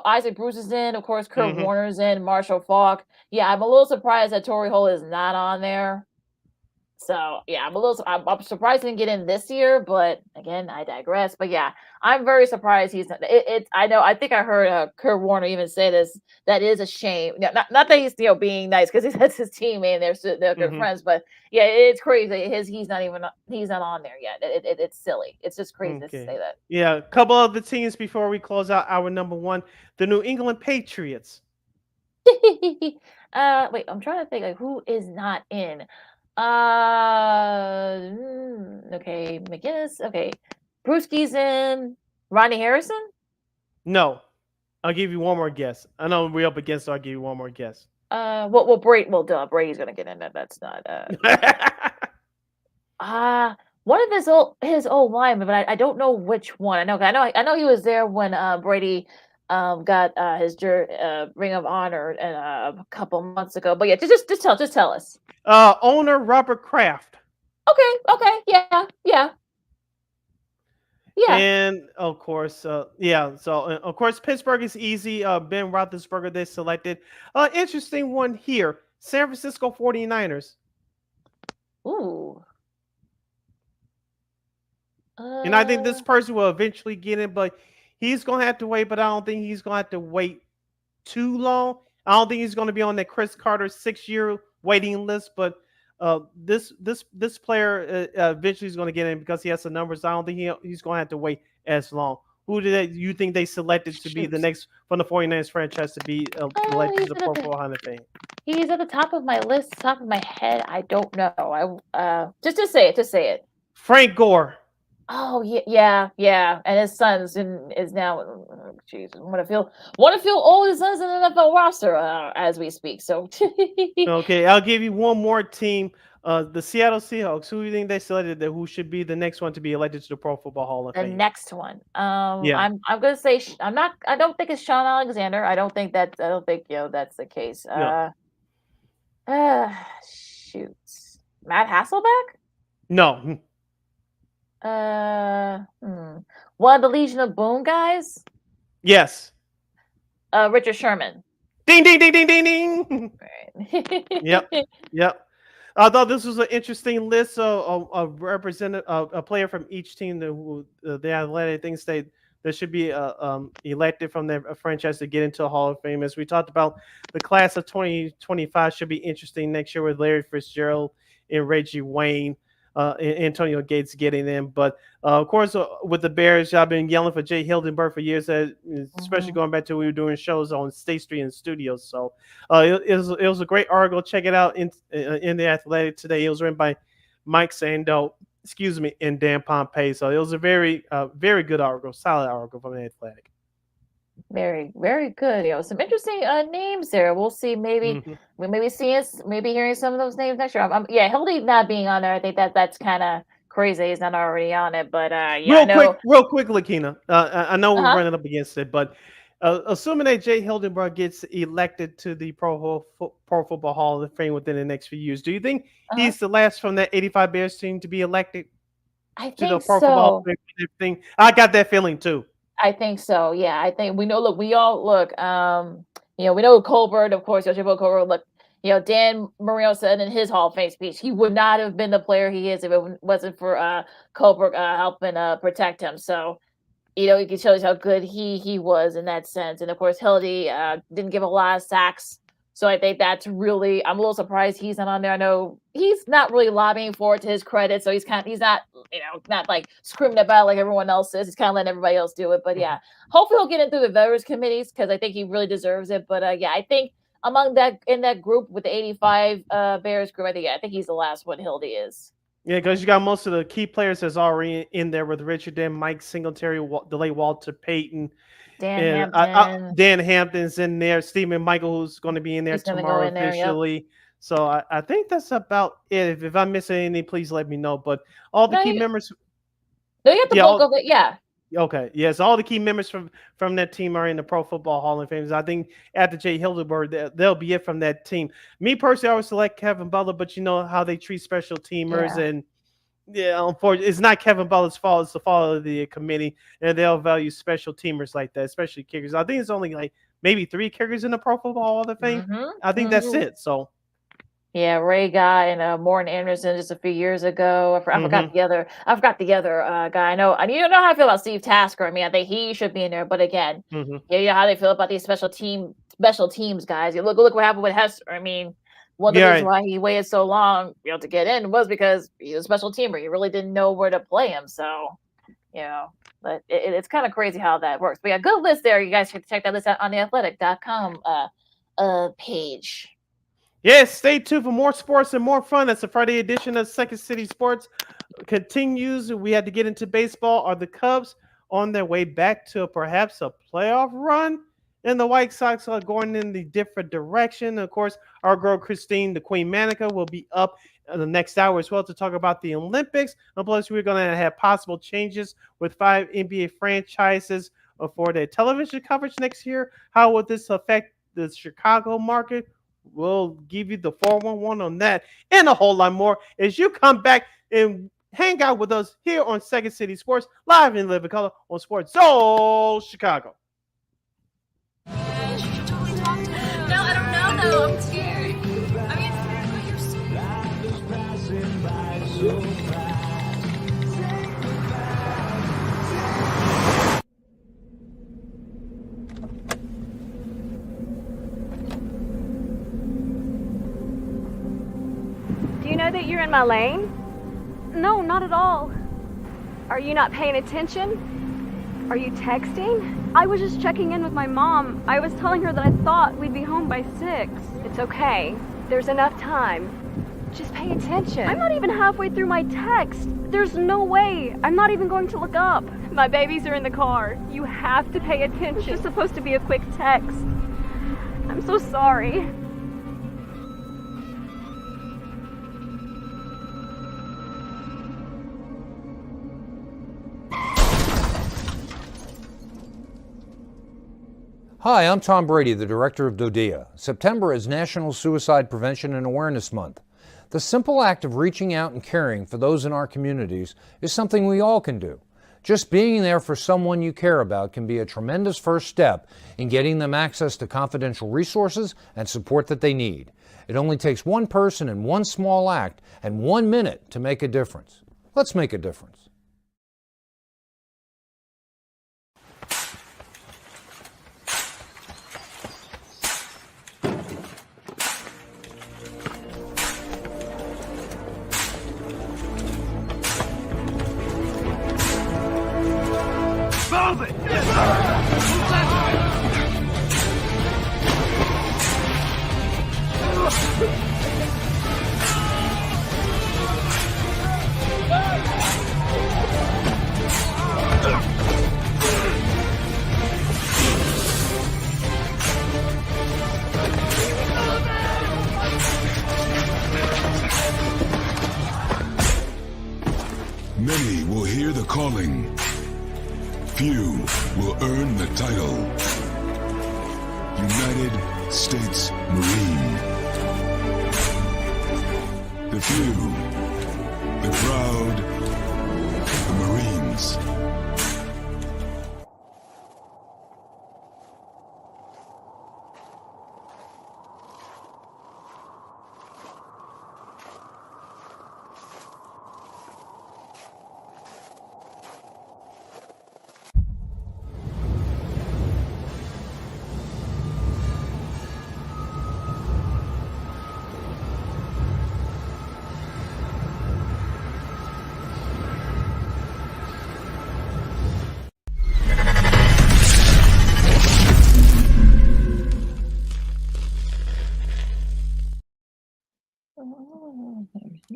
Speaker 2: Isaac Bruce is in, of course, Kurt Warner's in, Marshall Faulk. Yeah, I'm a little surprised that Torrey Holt is not on there. So yeah, I'm surprised he didn't get in this year, but again, I digress. But yeah, I'm very surprised he's. I know. I think I heard Kurt Warner even say this. That is a shame. Not that he's being nice because that's his teammate and they're good friends. But yeah, it's crazy. He's not on there yet. It's silly. It's just crazy to say that.
Speaker 1: Yeah, a couple of the teams before we close out our number one, the New England Patriots.
Speaker 2: Wait, I'm trying to think like who is not in. Okay, McGinnis. Okay, Brewski's in. Ronnie Harrison.
Speaker 1: No, I'll give you one more guess. I know we're up against, so I'll give you one more guess.
Speaker 2: Brady's gonna get in there. That's not. One of his old linemen, but I don't know which one. I know he was there when Brady got his Ring of Honor a couple months ago. But yeah, just tell us.
Speaker 1: Owner Robert Kraft.
Speaker 2: Okay, yeah.
Speaker 1: And of course, So of course, Pittsburgh is easy. Ben Roethlisberger they selected. Interesting one here. San Francisco 49ers.
Speaker 2: Ooh.
Speaker 1: And I think this person will eventually get in, but he's gonna have to wait. But I don't think he's gonna have to wait too long. I don't think he's gonna be on that Chris Carter 6-year waiting list. But this player eventually is going to get in because he has the numbers. I don't think he's going to have to wait as long. Who you think they selected to be the next from the 49ers franchise to be elected to the Pro Football Hall of Fame?
Speaker 2: He's at the top of my list, top of my head. I don't know. Just say it.
Speaker 1: Frank Gore.
Speaker 2: Oh yeah. And his son's is now. Jeez, want to feel all his sons in the NFL roster as we speak. So
Speaker 1: Okay, I'll give you one more team. The Seattle Seahawks. Who do you think they selected? That who should be the next one to be elected to the Pro Football Hall of
Speaker 2: the
Speaker 1: Fame?
Speaker 2: next one.
Speaker 1: Yeah.
Speaker 2: I'm gonna say I'm not. I don't think it's Sean Alexander. I don't think that's the case.
Speaker 1: No.
Speaker 2: Shoots. Matt Hasselbeck.
Speaker 1: No.
Speaker 2: One of the Legion of Boom guys.
Speaker 1: Yes.
Speaker 2: Richard Sherman.
Speaker 1: Ding ding ding ding ding ding.
Speaker 2: Right.
Speaker 1: Yep. I thought this was an interesting list of a player from each team who the athletic thinks that should be elected from their franchise to get into a Hall of Fame. As we talked about, the class of 2025 should be interesting next year with Larry Fitzgerald and Reggie Wayne. And Antonio Gates getting in, but of course with the Bears, I've been yelling for Jay Hildenberg for years, especially going back to when we were doing shows on State Street and Studios. So it was a great article. Check it out in the Athletic today. It was written by Mike Sando, and Dan Pompey. So it was a very very good article, solid article from the Athletic.
Speaker 2: Very, very good. Some interesting names there. We'll see. Maybe we maybe hearing some of those names next year. Hildy not being on there. I think that's kind of crazy. He's not already on it. But
Speaker 1: real quick, Lakina. I know we're running up against it, but assuming that Jay Hildenberg gets elected to the Pro Football Hall of Fame within the next few years, do you think he's the last from that 85 Bears team to be elected
Speaker 2: to
Speaker 1: the Pro Football Hall of Fame? I got that feeling too.
Speaker 2: I think so. Yeah, I think we know. Look, we all look. We know Colbert, of course. Yoshimo Colbert. Look, Dan Marino said in his Hall of Fame speech, he would not have been the player he is if it wasn't for Colbert helping protect him. So, you can show us how good he was in that sense. And of course, Hildy didn't give a lot of sacks. So I think that's really, I'm a little surprised he's not on there. I know he's not really lobbying for it to his credit. So he's not, not like screaming about it like everyone else is. He's kind of letting everybody else do it. But yeah, hopefully he'll get in through the voters committees because I think he really deserves it. But I think in that group with the 85 Bears group, I think he's the last one. Hildy is.
Speaker 1: Yeah, because you got most of the key players that's already in there with Richard Den, Mike Singletary, the late Walter Payton.
Speaker 2: Dan Hampton.
Speaker 1: Dan Hampton's in there. Stephen Michael, who's going to be in there tomorrow officially. Yep. So I think that's about it. If I'm missing anything, please let me know. But all the key members.
Speaker 2: No, you have the bulk of it. Yeah.
Speaker 1: Okay. Yes, all the key members from that team are in the Pro Football Hall of Fame. I think after Jay Hildenberg, they'll be it from that team. Me personally, I always select Kevin Butler, but you know how they treat special teamers and. Yeah, unfortunately, it's not Kevin Butler's fault. It's the fault of the committee, and they'll value special teamers like that, especially kickers. I think it's only like maybe 3 kickers in the Pro Football Hall of Fame. I think that's it. So,
Speaker 2: yeah, Ray Guy and Morton Anderson just a few years ago. I forgot the other. I forgot the other guy. I know. You don't know how I feel about Steve Tasker. I mean, I think he should be in there. But again, you know how they feel about these special teams guys. You look what happened with Hester. I mean. One of the reasons why he waited so long, to get in was because he was a special teamer. You really didn't know where to play him. So, but it's kind of crazy how that works. But yeah, good list there. You guys can check that list out on the athletic.com page.
Speaker 1: Yes, stay tuned for more sports and more fun. That's the Friday edition of Second City Sports continues. We had to get into baseball. Are the Cubs on their way back to perhaps a playoff run? And the White Sox are going in the different direction. Of course, our girl Christine, the Queen Manika, will be up in the next hour as well to talk about the Olympics. And plus, we're going to have possible changes with 5 NBA franchises for their television coverage next year. How will this affect the Chicago market? We'll give you the 411 on that and a whole lot more as you come back and hang out with us here on Second City Sports, live in living color on Sports Zone Chicago.
Speaker 12: No, I don't know though. I'm scared. I mean, you're so
Speaker 13: Do you know that you're in my lane?
Speaker 4: No, not at all.
Speaker 13: Are you not paying attention? Are you texting?
Speaker 4: I was just checking in with my mom. I was telling her that I thought we'd be home by 6.
Speaker 13: It's okay. There's enough time. Just pay attention. I'm not even halfway through my text. There's no way. I'm not even going to look up. My babies are in the car. You have to pay attention. It's just supposed to be a quick text. I'm so sorry.
Speaker 14: Hi, I'm Tom Brady, the director of DODEA. September is National Suicide Prevention and Awareness Month. The simple act of reaching out and caring for those in our communities is something we all can do. Just being there for someone you care about can be a tremendous first step in getting them access to confidential resources and support that they need. It only takes one person and one small act and 1 minute to make a difference. Let's make a difference.
Speaker 15: Many will hear the calling. Few will earn the title. United States Marine. The few, the proud, the Marines.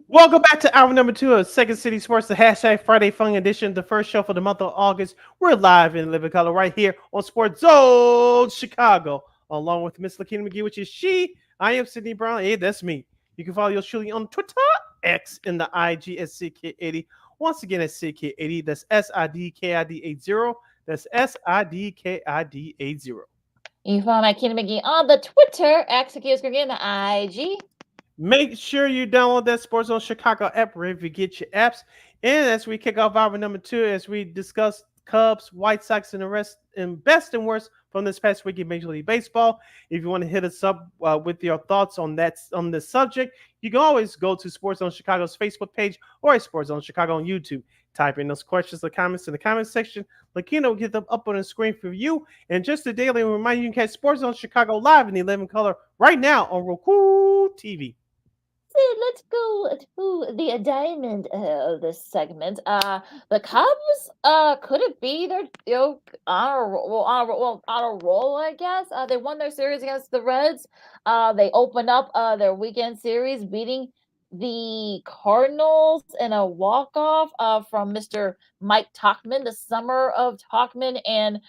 Speaker 1: Welcome back to hour number 2 of Second City Sports, the hashtag Friday Fun Edition, the first show for the month of August. We're live in living color right here on Sports Zone Chicago, along with Miss Lakina McGee, which is she. I am Sydney Brown. Hey, that's me. You can follow yours truly on Twitter, X, in the IG at CK80. Once again, at CK80. That's SIDKID80. That's SIDKID80.
Speaker 2: You can follow my Lakina McGee on the Twitter, X, again, the IG.
Speaker 1: Make sure you download that Sports Zone Chicago app wherever you get your apps. And as we kick off hour number 2, as we discuss Cubs, White Sox, and the rest, and best and worst from this past week in Major League Baseball. If you want to hit us up with your thoughts on this subject, you can always go to Sports Zone Chicago's Facebook page or Sports Zone Chicago on YouTube. Type in those questions or comments in the comment section. Lakina will get them up on the screen for you. And just a daily reminder, you can catch Sports Zone Chicago live in 11 color right now on Roku TV.
Speaker 2: Let's go to the diamond of this segment. The Cubs, could it be they're on a roll, I guess. They won their series against the Reds. They opened up their weekend series beating the Cardinals in a walk-off from Mr. Mike Tauchman, the summer of Tauchman, and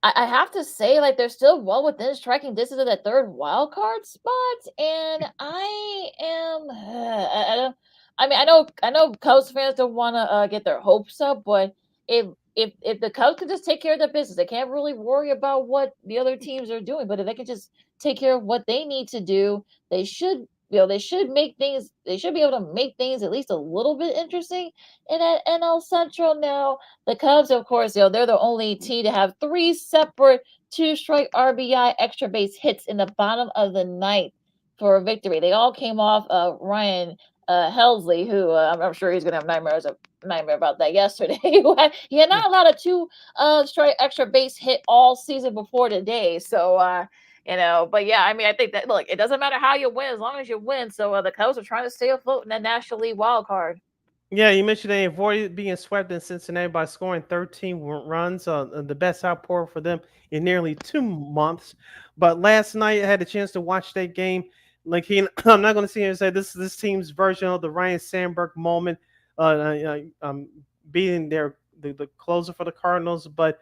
Speaker 2: I have to say, like, they're still well within striking distance of that third wild card spot, and I am. I know Cubs fans don't want to get their hopes up, but if the Cubs can just take care of their business, they can't really worry about what the other teams are doing. But if they can just take care of what they need to do, they should. They should make things. They should be able to make things at least a little bit interesting in that NL Central. Now, the Cubs, of course, they're the only team to have 3 separate 2-strike RBI extra base hits in the bottom of the ninth for a victory. They all came off Ryan Helsley, who I'm sure he's going to have nightmare about that yesterday. He had not allowed a 2-strike extra base hit all season before today. So. But yeah, I think that, look, it doesn't matter how you win as long as you win. So the Cubs are trying to stay afloat in that National League wild card.
Speaker 1: Yeah, you mentioned they avoided being swept in Cincinnati by scoring 13 runs, the best outpour for them in nearly 2 months. But last night I had a chance to watch that game. like he, I'm not going to sit here and say this team's version of the Ryan Sandberg moment, being the closer for the Cardinals. But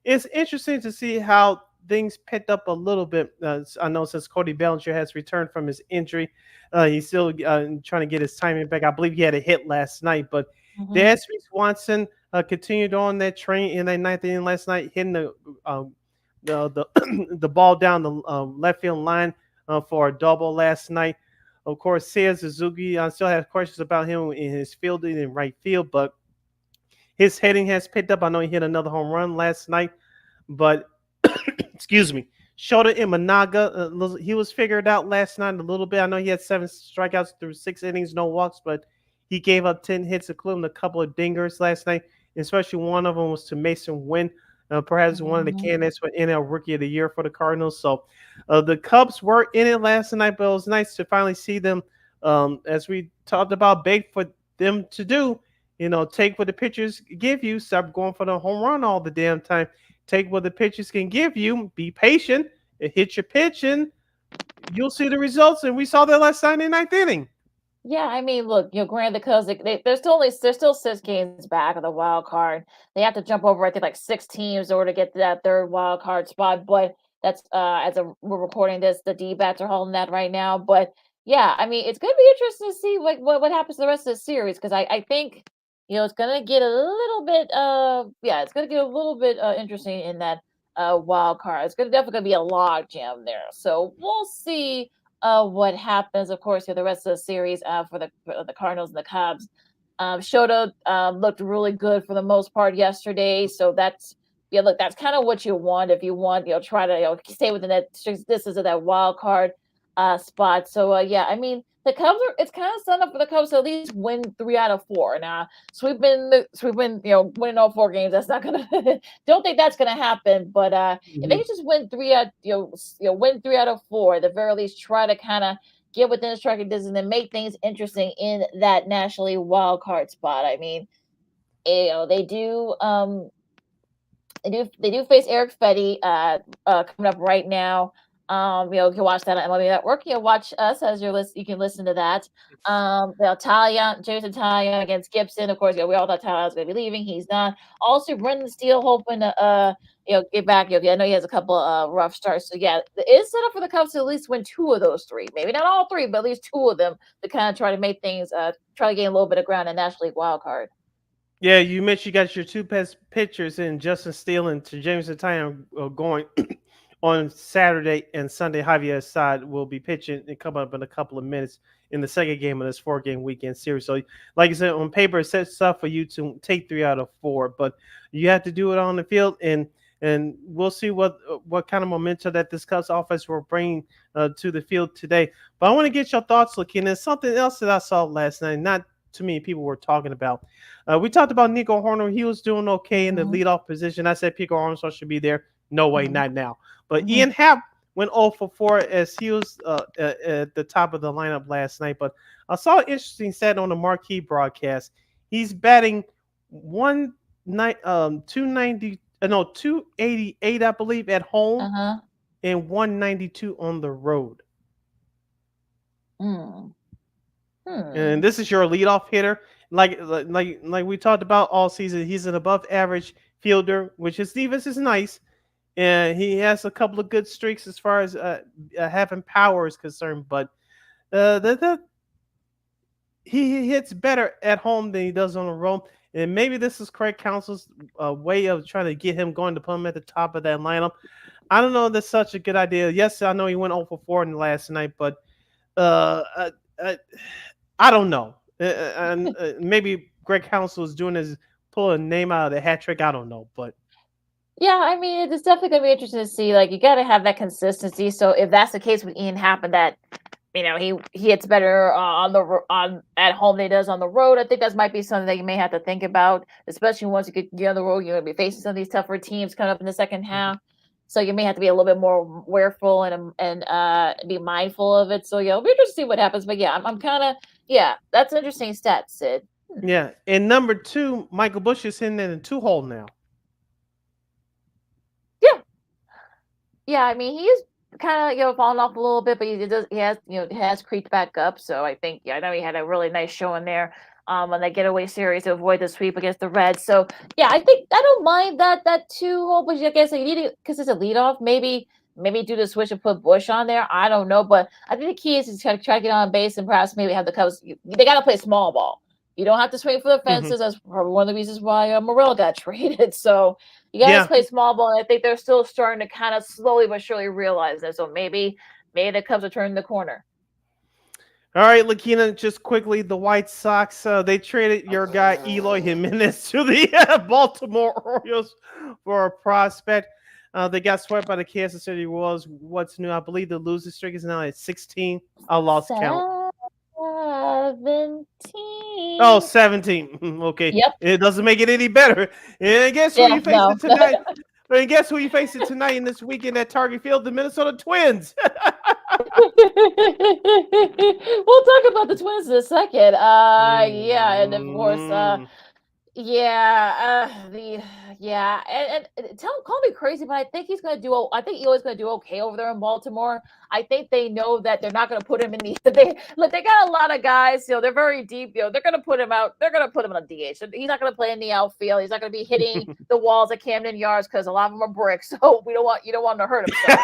Speaker 1: it's interesting to see how things picked up a little bit. I know since Cody Bellinger has returned from his injury, he's still trying to get his timing back. I believe he had a hit last night, but Dansby Swanson continued on that train in that ninth inning last night, hitting the the ball down the left field line for a double last night. Of course, Seiya Suzuki, I still have questions about him in his fielding in right field, but his hitting has picked up. I know he hit another home run last night, but excuse me, Shota Imanaga, he was figured out last night a little bit. I know he had 7 strikeouts through 6 innings, no walks, but he gave up 10 hits, including a couple of dingers last night, especially one of them was to Mason Wynn, perhaps one of the candidates for NL Rookie of the Year for the Cardinals. So the Cubs were in it last night, but it was nice to finally see them, as we talked about, beg for them to do. Take what the pitchers give you. Stop going for the home run all the damn time. Take what the pitchers can give you. Be patient. Hit your pitch, and you'll see the results. And we saw that last night in the ninth inning.
Speaker 2: Yeah, I mean, look, granted, because they're still 6 games back of the wild card. They have to jump over, I think, like 6 teams in order to get to that third wild card spot. But that's we're recording this, the D-backs are holding that right now. But yeah, I mean, it's going to be interesting to see what happens to the rest of the series, because I think it's going to get a little bit it's going to get a little bit interesting in that wild card. It's definitely going to be a log jam there. So we'll see what happens. Of course, the rest of the series for the Cardinals and the Cubs. Shota looked really good for the most part yesterday. So that's that's kind of what you want if you want try to stay within that distance of that wild card spot. So I mean, the Cubs it's kind of set up for the Cubs to at least win 3 out of 4. Now sweeping winning all 4 games, that's not gonna don't think that's gonna happen. But if they just win 3 out win 3 out of 4, at the very least try to kind of get within the striking distance and make things interesting in that National League wild card spot. I mean, they do face Eric Fetty coming up right now. You can watch that on MLB Network. You can watch us as your list. You can listen to that. Jason Taillon against Gibson. Of course, we all thought Taillon was going to be leaving. He's not. Also, Brendan Steele hoping to get back. I know he has a couple rough starts. So yeah, it is set up for the Cubs to at least win 2 of those 3. Maybe not all 3, but at least 2 of them to kind of try to make things try to gain a little bit of ground in National League wild card.
Speaker 1: Yeah, you mentioned you got your 2 best pitchers in Justin Steele and Jameson Taillon going on Saturday and Sunday. Javier Assad will be pitching and come up in a couple of minutes in the second game of this 4-game weekend series. So, like I said, on paper, it sets up for you to take 3 out of 4, but you have to do it on the field, and we'll see what kind of momentum that this Cubs offense will bring to the field today. But I want to get your thoughts, looking at something else that I saw last night. Not too many people were talking about. We talked about Nico Horner. He was doing okay in the leadoff position. I said Pico Armstrong should be there. No way, not now. But Ian Happ went 0 for 4 as he was at the top of the lineup last night. But I saw an interesting stat on the marquee broadcast. He's batting 288, I believe, at home, and 192 on the road. And this is your leadoff hitter. Like we talked about all season, he's an above average fielder, which his defense is nice. And he has a couple of good streaks as far as having power is concerned, but he hits better at home than he does on the road. And maybe this is Craig Counsell's way of trying to get him going to put him at the top of that lineup. I don't know if that's such a good idea. Yes, I know he went 0 for 4 in the last night, but I don't know. And maybe Greg Counsell is doing his pull a name out of the hat trick. I don't know, but.
Speaker 2: Yeah, I mean, it's definitely going to be interesting to see. Like, you got to have that consistency. So if that's the case with Ian Happ, that he hits better on at home than he does on the road, I think that might be something that you may have to think about, especially once you get on the road. You're going to be facing some of these tougher teams coming up in the second half. So you may have to be a little bit more wareful and be mindful of it. So yeah, it'll be interesting to see what happens. But yeah, I'm kind of that's an interesting stat, Sid.
Speaker 1: Yeah, and number 2, Michael Busch is hitting in a 2-hole now.
Speaker 2: Yeah, I mean, kind of fallen off a little bit, but he has creeped back up. So I think I know he had a really nice showing there on that getaway series to avoid the sweep against the Reds. So yeah, I think I don't mind that too. But I guess you need it because it's a leadoff. Maybe do the switch and put Bush on there. I don't know, but I think the key is to try to get on base and perhaps maybe have the Cubs. They got to play small ball. You don't have to swing for the fences. That's probably one of the reasons why Morel got traded. So you got to play small ball, and I think they're still starting to kind of slowly but surely realize that. So maybe the Cubs are turning the corner.
Speaker 1: All right, Lakina, just quickly, the White Sox, they traded your guy Eloy Jimenez to the Baltimore Orioles for a prospect. They got swept by the Kansas City Royals. What's new? I believe the losing streak is now at 16. I lost count.
Speaker 2: 17.
Speaker 1: Oh, 17. Okay.
Speaker 2: Yep.
Speaker 1: It doesn't make it any better. And guess who you facing tonight? And guess who you facing tonight in this weekend at Target Field? The Minnesota Twins.
Speaker 2: We'll talk about the Twins in a second. Yeah, and of course, and call me crazy, but I think he's gonna do. I think Eloy's gonna do okay over there in Baltimore. I think they know that they're not gonna put him in the. They got a lot of guys. They're very deep. They're gonna put him out. They're gonna put him on DH. He's not gonna play in the outfield. He's not gonna be hitting the walls at Camden Yards because a lot of them are bricks. So you don't want him to hurt himself.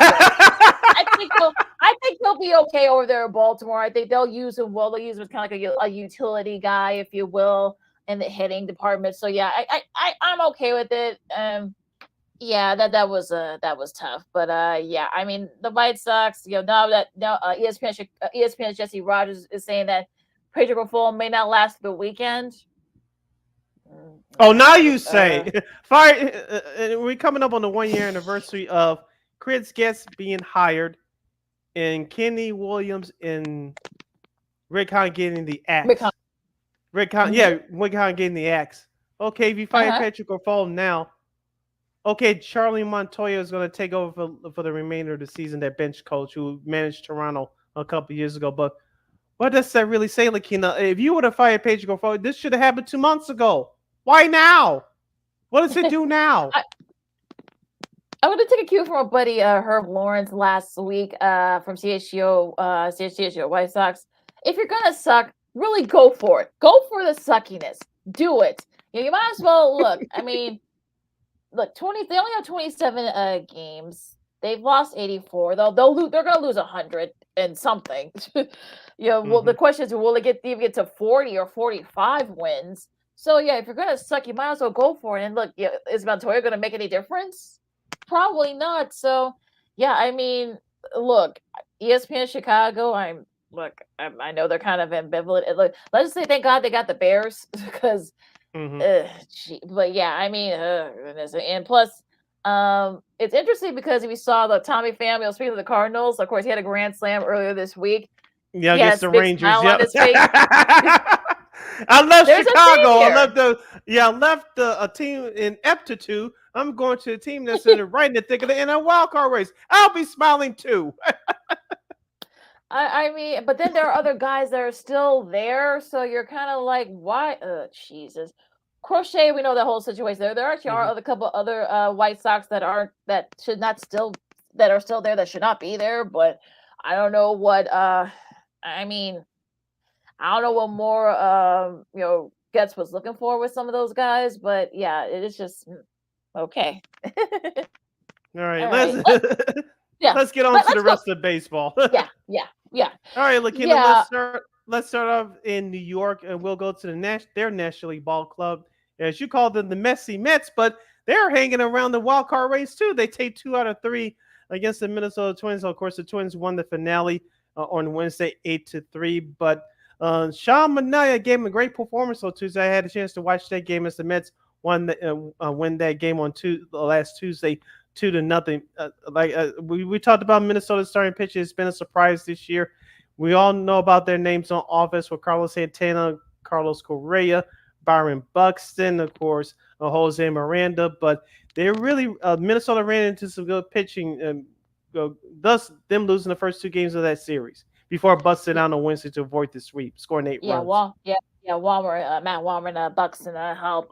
Speaker 2: So I think he'll be okay over there in Baltimore. I think they'll use him well. They'll use him as kind of like a utility guy, if you will, in the hitting department. So yeah, I'm okay with it. Yeah, that was tough, but yeah, I mean the White Sox, now that ESPN's Jesse Rogers is saying that Pedro Grifol may not last the weekend.
Speaker 1: Oh, now you say fire. We're coming up on the 1 year anniversary of Chris Getz being hired, and Kenny Williams and Rick Hahn getting the axe. Rick Hahn getting the axe. Okay, if you fire Pedro Grifol now. Okay, Charlie Montoya is going to take over for the remainder of the season, that bench coach who managed Toronto a couple years ago. But what does that really say, Lakina? If you would have fired Pedro Grifol, this should have happened 2 months ago. Why now? What does it do now?
Speaker 2: I'm going to take a cue from our buddy Herb Lawrence last week from CHGO White Sox. If you're going to suck, really go for it. Go for the suckiness. Do it. You might as well look. I mean, look, they only have 27 games. They've lost 84. They're going to lose 100 and something. Well, the question is, will they even get to 40 or 45 wins? So yeah, if you're going to suck, you might as well go for it. And look, is Montoya going to make any difference? Probably not. So yeah, I mean, look, ESPN Chicago. I know they're kind of ambivalent. Look, let's just say thank God they got the Bears because. But yeah, I mean, goodness. And plus, it's interesting because we saw the Tommy Pham, speaking of the Cardinals, of course, he had a grand slam earlier this week.
Speaker 1: Yeah, against the Rangers. I love Chicago. I left a team in aptitude. I'm going to a team that's right in the thick of in a wild card race. I'll be smiling too.
Speaker 2: I mean, but then there are other guys that are still there, so you're kind of like, why? Jesus. Crochet, we know the whole situation there. There actually are a couple other White Sox that are still there that should not be there, but I don't know what I mean, I don't know what more Getz was looking for with some of those guys, but yeah, it is just okay.
Speaker 1: All right, let's get on to the rest of baseball.
Speaker 2: Yeah.
Speaker 1: All right, Lakina, let's start off in New York, and we'll go to their National League Ball Club. As you call them, the Messy Mets, but they're hanging around the wild card race too. They take 2 out of 3 against the Minnesota Twins. Of course, the Twins won the finale on Wednesday, 8-3. But Sean Manaea gave him a great performance on Tuesday. I had a chance to watch that game as the Mets win that game on last Tuesday, 2-0. We talked about Minnesota's starting pitcher. It's been a surprise this year. We all know about their names on offense with Carlos Santana, Carlos Correa, Byron Buxton, of course, Jose Miranda. But they really Minnesota ran into some good pitching, thus them losing the first 2 games of that series before busting out on Wednesday to avoid the sweep, scoring 8 runs.
Speaker 2: Yeah, Matt Walmer, Buxton help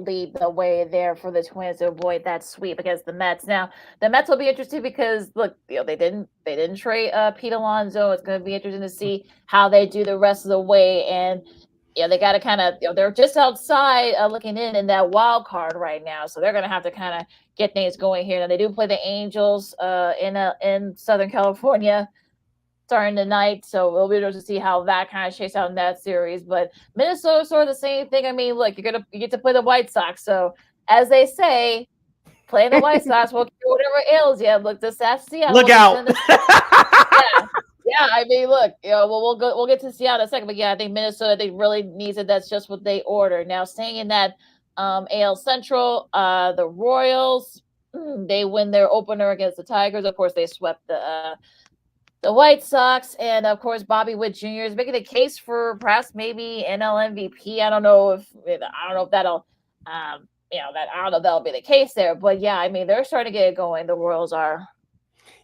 Speaker 2: lead the way there for the Twins to avoid that sweep against the Mets. Now, the Mets will be interesting because look, they didn't trade Pete Alonso. It's going to be interesting to see how they do the rest of the way, and they got to kind of they're just outside looking in that wild card right now, so they're going to have to kind of get things going here. Now they do play the Angels in Southern California starting tonight, so we'll be able to see how that kind of shakes out in that series. But Minnesota's sort of the same thing. I mean, look, you get to play the White Sox, so as they say, playing the White Sox will cure whatever ails you. Look, this Seattle.
Speaker 1: Look out!
Speaker 2: Yeah. I mean, look, we'll get to Seattle in a second, but yeah, I think Minnesota they really needs it. That's just what they order. Now, staying in that AL Central, the Royals they win their opener against the Tigers. Of course, they swept the White Sox, and of course Bobby Witt Jr. is making a case for perhaps maybe NL MVP. I don't know if that'll I don't know if that'll be the case there, but yeah, I mean they're starting to get it going. The Royals are.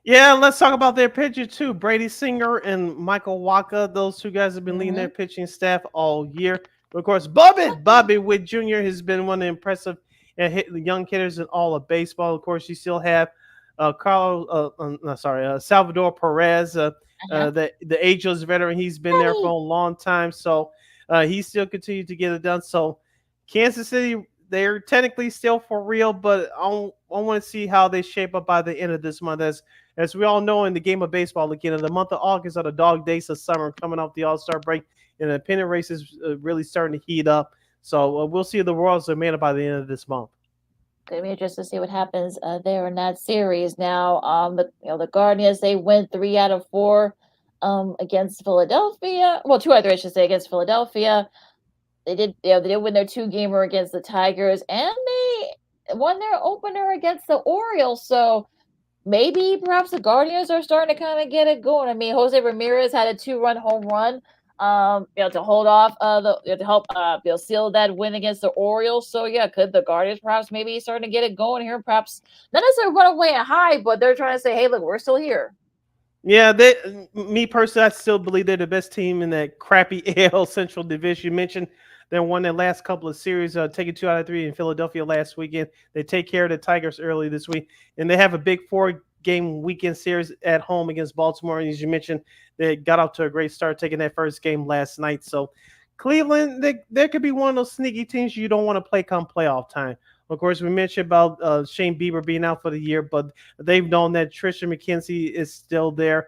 Speaker 1: Yeah, let's talk about their pitcher too. Brady Singer and Michael Waka. Those two guys have been leading their pitching staff all year. But of course, Bobby Witt Jr. has been one of the impressive young hitters in all of baseball. Of course, you still have Salvador Perez, the ageless veteran. He's been there for a long time, so he still continues to get it done. So Kansas City, they're technically still for real, but I want to see how they shape up by the end of this month. As we all know in the game of baseball, again, in the month of August are the dog days of summer, coming off the All-Star break, and the pennant race is really starting to heat up. So we'll see if the Royals are made up by the end of this month.
Speaker 2: Going to be interesting to see what happens there in that series. Now, the Guardians they win 3 out of 4 against Philadelphia. Well, 2 out of 3, I should say, against Philadelphia. They did win their 2-gamer against the Tigers, and they won their opener against the Orioles. So maybe perhaps the Guardians are starting to kind of get it going. I mean, Jose Ramirez had a 2-run home run. To hold off to help seal that win against the Orioles. So yeah, could the Guardians perhaps maybe starting to get it going here? Perhaps not necessarily run away and hide, but they're trying to say, hey, look, we're still here.
Speaker 1: Yeah, me personally, I still believe they're the best team in that crappy AL Central Division. You mentioned they won their last couple of series, taking 2 out of 3 in Philadelphia last weekend. They take care of the Tigers early this week, and they have a big 4-game weekend series at home against Baltimore. And as you mentioned, they got off to a great start, taking that first game last night. So Cleveland, there could be one of those sneaky teams you don't want to play come playoff time. Of course, we mentioned about Shane Bieber being out for the year, but they've known that Trisha McKenzie is still there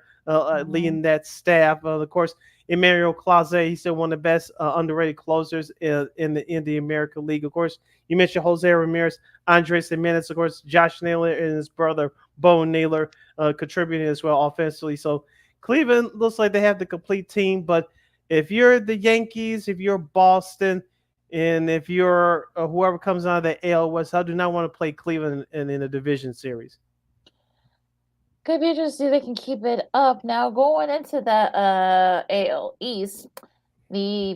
Speaker 1: leading that staff. Of course, Emmanuel Clase, he's still one of the best underrated closers in the American League. Of course, you mentioned Jose Ramirez, Andres Jimenez, of course, Josh Naylor and his brother Bo Naylor contributing as well offensively. So Cleveland looks like they have the complete team, but if you're the Yankees, if you're Boston, and if you're whoever comes out of the AL West, I do not want to play Cleveland in a division series.
Speaker 2: Could be interesting if they can keep it up. Now going into the AL East, the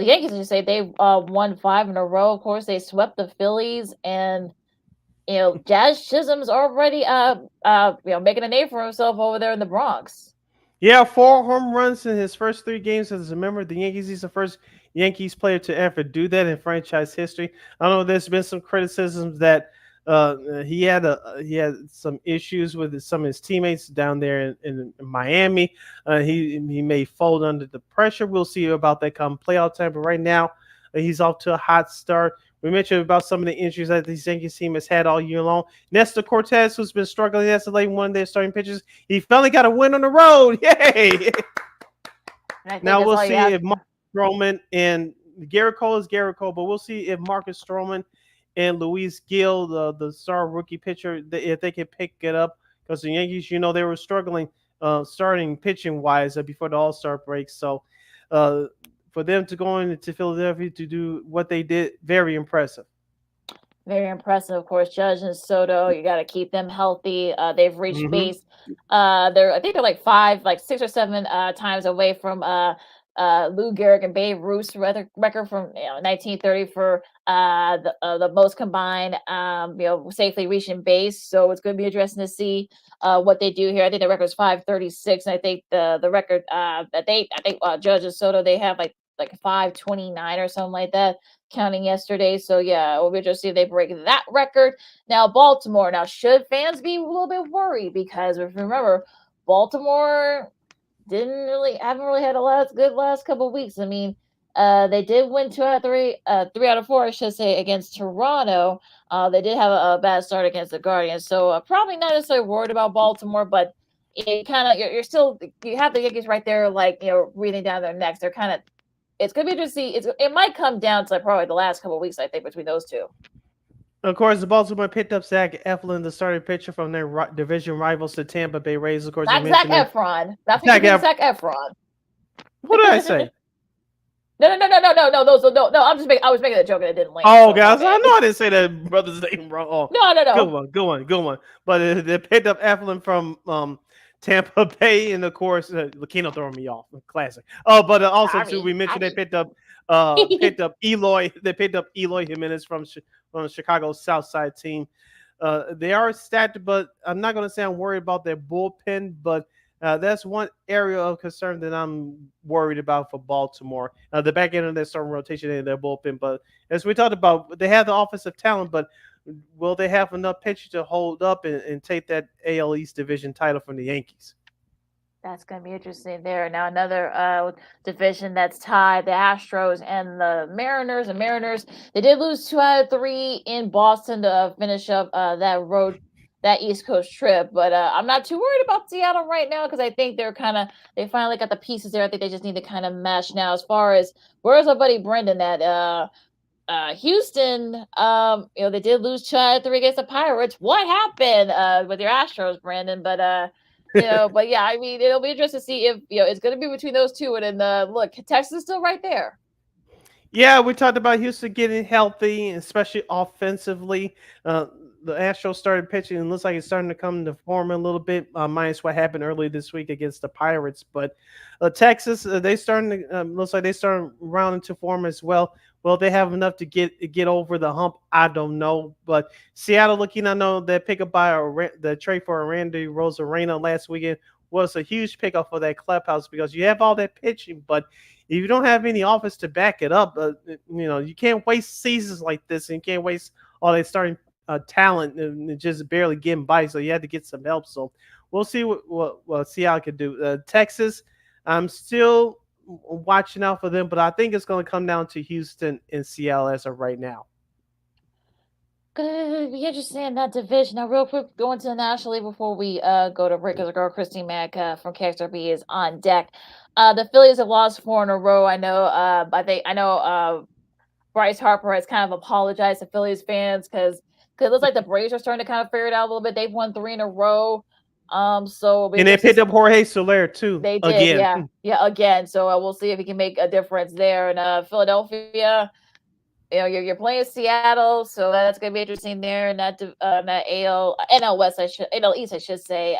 Speaker 2: Yankees, as you say, they won 5 in a row. Of course, they swept the Phillies, and Jazz Chisholm's already making a name for himself over there in the Bronx.
Speaker 1: Yeah, 4 home runs in his first 3 games as a member of the Yankees. He's the first Yankees player to ever do that in franchise history. I know there's been some criticisms that he had some issues with some of his teammates down there in Miami. He may fold under the pressure. We'll see about that come playoff time. But right now, he's off to a hot start. We mentioned about some of the injuries that this Yankees team has had all year long. Nestor Cortez, who's been struggling as of late, one of their starting pitchers, he finally got a win on the road. Yay! Now we'll see if Marcus Stroman and Garrett Cole is Garrett Cole, but we'll see if Marcus Stroman and Luis Gil, the star rookie pitcher, if they can pick it up. Because the Yankees, they were struggling starting pitching-wise before the All-Star break. So for them to go into Philadelphia to do what they did, very impressive.
Speaker 2: Very impressive, of course. Judge and Soto, you got to keep them healthy. They've reached base. I think they're 6 or 7 times away from Lou Gehrig and Babe Ruth's record from 1930 for the most combined, safely reaching base. So it's going to be interesting to see what they do here. I think the record is 536, and I think the record Judge and Soto, they have like 529 or something like that, counting yesterday. So yeah, we'll be just see if they break that record. Now Baltimore. Now should fans be a little bit worried because if you remember, Baltimore haven't really had a good last couple of weeks. I mean, they did win 2 out of 3, 3 out of 4, I should say, against Toronto. They did have a bad start against the Guardians, so probably not necessarily worried about Baltimore, but it kind of you're still you have the Yankees right there, like breathing down their necks. They're kind of it's gonna be interesting to see. It might come down to probably the last couple of weeks, I think, between those two.
Speaker 1: Of course, the Baltimore picked up Zach Eflin, the starting pitcher from their division rivals, the Tampa Bay Rays. Of course,
Speaker 2: Not Zach Efron. That's what Zach Efron.
Speaker 1: What did I say?
Speaker 2: No. No. I was making a joke and it didn't land.
Speaker 1: Oh, guys, I know I didn't say that brother's name wrong. Oh,
Speaker 2: No.
Speaker 1: Good one. But they picked up Eflin from Tampa Bay, and of course, Lucchino throwing me off. Classic. Oh, but also too, we mentioned they picked up Eloy. They picked up Eloy Jimenez from the Chicago South Side team. They are stacked, but I'm not going to say I'm worried about their bullpen, but that's one area of concern that I'm worried about for Baltimore. The back end of their starting rotation and their bullpen. But as we talked about, they have the offensive talent, but will they have enough pitching to hold up and take that AL East division title from the Yankees?
Speaker 2: That's going to be interesting there. Now, another division that's tied, the Astros and the Mariners. The Mariners, they did lose 2 out of 3 in Boston to finish up that East Coast trip. But I'm not too worried about Seattle right now because I think they finally got the pieces there. I think they just need to kind of mesh now. As far as where's our buddy Brendan at Houston, they did lose 2 out of 3 against the Pirates. What happened with your Astros, Brandon? But but yeah, I mean, it'll be interesting to see if it's going to be between those two. And then look, Texas is still right there.
Speaker 1: Yeah, we talked about Houston getting healthy, especially offensively. The Astros started pitching, and looks like it's starting to come to form a little bit, minus what happened early this week against the Pirates. But Texas, looks like they starting rounding to form as well. Well, they have enough to get over the hump. I don't know, but Seattle, I know that pickup by the trade for Randy Rosarena last weekend was a huge pickup for that clubhouse because you have all that pitching, but if you don't have any offense to back it up, you can't waste seasons like this, and you can't waste all that starting talent and just barely getting by. So you had to get some help. So we'll see what Seattle can do. Texas, I'm still watching out for them, but I think it's going to come down to Houston and Seattle as of right now.
Speaker 2: Good. Be interesting in that division. Now, real quick, going to the National League before we go to break, because our girl Christine Manika from KXRB is on deck. The Phillies have lost 4 in a row. I know. Bryce Harper has kind of apologized to Phillies fans because it looks like the Braves are starting to kind of figure it out a little bit. They've won 3 in a row. And
Speaker 1: they picked up Jorge Soler too.
Speaker 2: They did, again. Yeah, again. So we'll see if he can make a difference there. And Philadelphia, you're playing Seattle, so that's gonna be interesting there. And that NL West, NL East, I should say.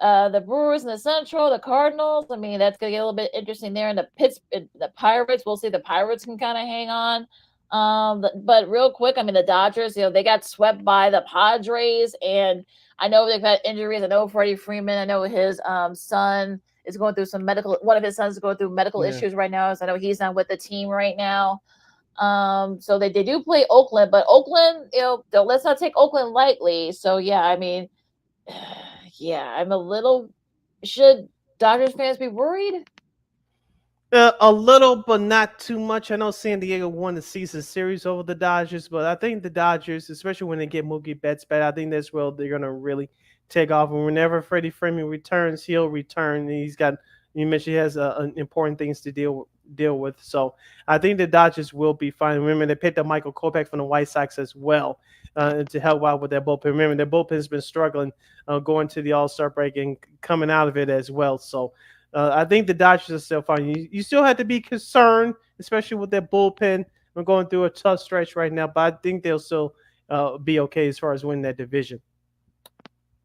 Speaker 2: The Brewers in the Central, the Cardinals. I mean, that's gonna get a little bit interesting there. And the Pirates, we'll see. The Pirates can kind of hang on. But real quick, I mean, the Dodgers, they got swept by the Padres, and I know they've had injuries. I know Freddie Freeman. I know his son is going through one of his sons is going through medical issues right now. So I know he's not with the team right now. So they do play Oakland, but Oakland, let's not take Oakland lightly. So yeah, I mean, I'm a little. Should Dodgers fans be worried?
Speaker 1: A little, but not too much. I know San Diego won the season series over the Dodgers, but I think the Dodgers, especially when they get Mookie Betts back, I think that's where they're going to really take off. And whenever Freddie Freeman returns, he'll return. You mentioned he has important things to deal with. So I think the Dodgers will be fine. Remember, they picked up Michael Kopech from the White Sox as well to help out with their bullpen. Remember, their bullpen has been struggling going to the All-Star break and coming out of it as well. So I think the Dodgers are still fine. You still have to be concerned, especially with their bullpen. We're going through a tough stretch right now, but I think they'll still be okay as far as winning that division.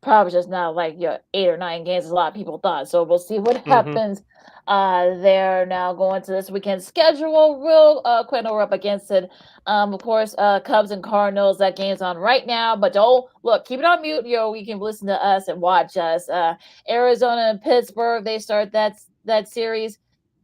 Speaker 2: Probably just not like 8 or 9 games as a lot of people thought. So we'll see what happens there. Now going to this weekend schedule real quick. We're up against it. Of course, Cubs and Cardinals. That game's on right now. But don't look. Keep it on mute. You can listen to us and watch us. Arizona and Pittsburgh. They start that series.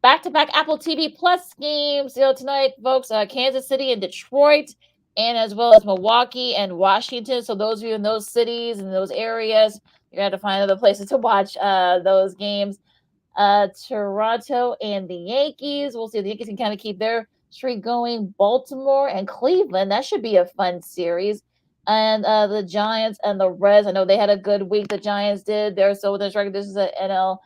Speaker 2: back-to-back Apple TV Plus games, tonight, folks. Kansas City and Detroit, and as well as Milwaukee and Washington. So those of you in those cities and those areas, you're going to have to find other places to watch those games. Toronto and the Yankees. We'll see if the Yankees can kind of keep their streak going. Baltimore and Cleveland. That should be a fun series. And the Giants and the Reds. I know they had a good week. The Giants did. They're still within strike. This is an NL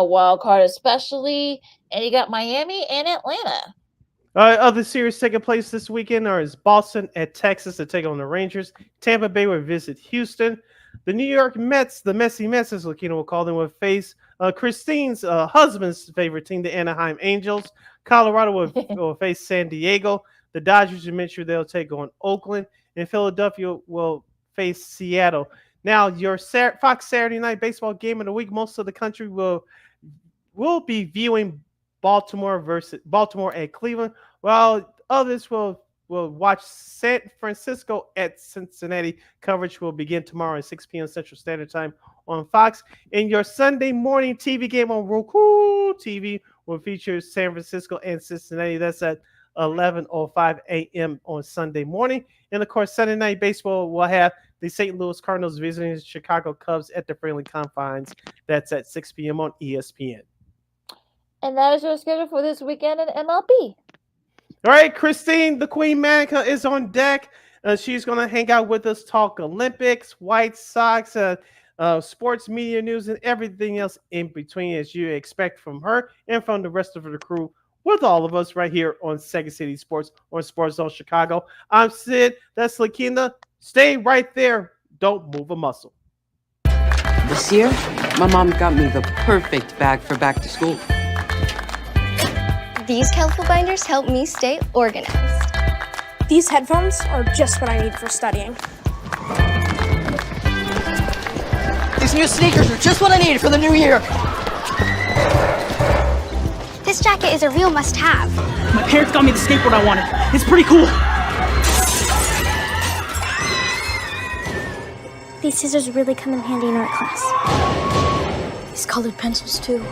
Speaker 2: wild card, especially. And you got Miami and Atlanta.
Speaker 1: Other series taking place this weekend is Boston at Texas to take on the Rangers. Tampa Bay will visit Houston. The New York Mets, the Messy Mets, as Lakina will call them, will face Christine's husband's favorite team, the Anaheim Angels. Colorado will face San Diego. The Dodgers, you mentioned, they'll take on Oakland. And Philadelphia will face Seattle. Now, your Fox Saturday Night Baseball game of the week, most of the country will be viewing Baltimore at Cleveland, while others will watch San Francisco at Cincinnati. Coverage will begin tomorrow at 6 p.m. Central Standard Time on Fox. And your Sunday morning TV game on Roku TV will feature San Francisco and Cincinnati. That's at 11:05 a.m. on Sunday morning. And, of course, Sunday Night Baseball will have the St. Louis Cardinals visiting the Chicago Cubs at the Friendly Confines. That's at 6 p.m. on ESPN.
Speaker 2: And that is your schedule for this weekend in MLB.
Speaker 1: All right, Christine, the Queen Manika is on deck. She's going to hang out with us, talk Olympics, White Sox, sports media news, and everything else in between, as you expect from her and from the rest of the crew, with all of us right here on Second City Sports on Sports Zone Chicago. I'm Sid. That's Lakina. Stay right there. Don't move a muscle.
Speaker 3: This year, my mom got me the perfect bag for back to school.
Speaker 4: These colorful binders help me stay organized.
Speaker 5: These headphones are just what I need for studying.
Speaker 6: These new sneakers are just what I need for the new year.
Speaker 8: This jacket is a real must-have.
Speaker 6: My parents got me the skateboard I wanted. It's pretty cool.
Speaker 5: These scissors really come in handy in art class.
Speaker 4: These colored pencils, too.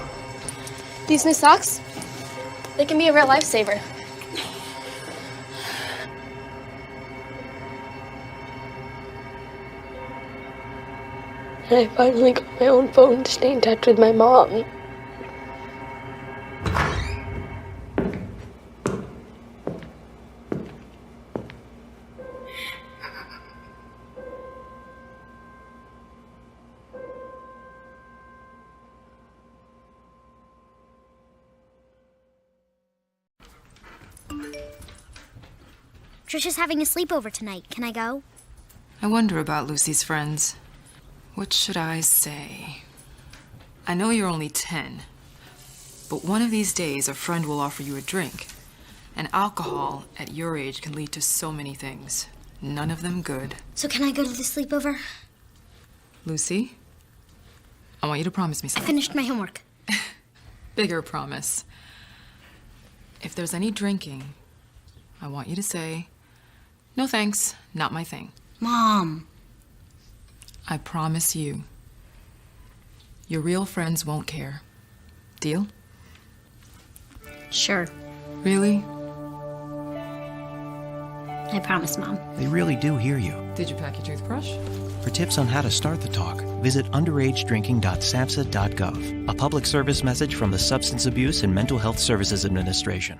Speaker 4: These new socks? They can be a real lifesaver.
Speaker 7: I finally got my own phone to stay in touch with my mom.
Speaker 8: Trisha's having a sleepover tonight. Can I go?
Speaker 9: I wonder about Lucy's friends. What should I say? I know you're only 10, but one of these days a friend will offer you a drink. And alcohol at your age can lead to so many things. None of them good.
Speaker 8: So can I go to the sleepover?
Speaker 9: Lucy, I want you to promise me
Speaker 8: I
Speaker 9: something.
Speaker 8: finished my homework.
Speaker 9: Bigger promise. If there's any drinking, I want you to say, "No thanks, not my thing."
Speaker 8: Mom.
Speaker 9: I promise you. Your real friends won't care. Deal?
Speaker 8: Sure.
Speaker 9: Really?
Speaker 8: I promise, Mom.
Speaker 10: They really do hear you.
Speaker 9: Did you pack your toothbrush?
Speaker 10: For tips on how to start the talk, visit underagedrinking.samhsa.gov. A public service message from the Substance Abuse and Mental Health Services Administration.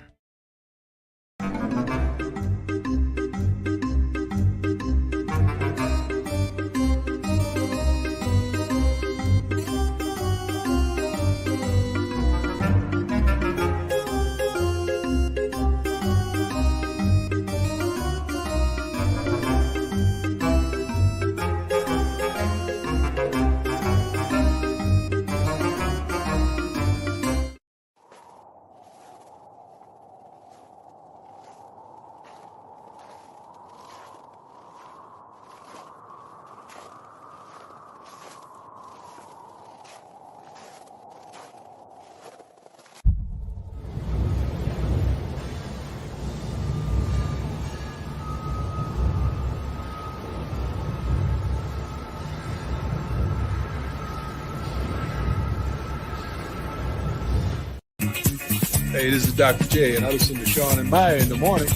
Speaker 11: Hey, this is Dr. J, and I listen to Sean and Maya in the morning.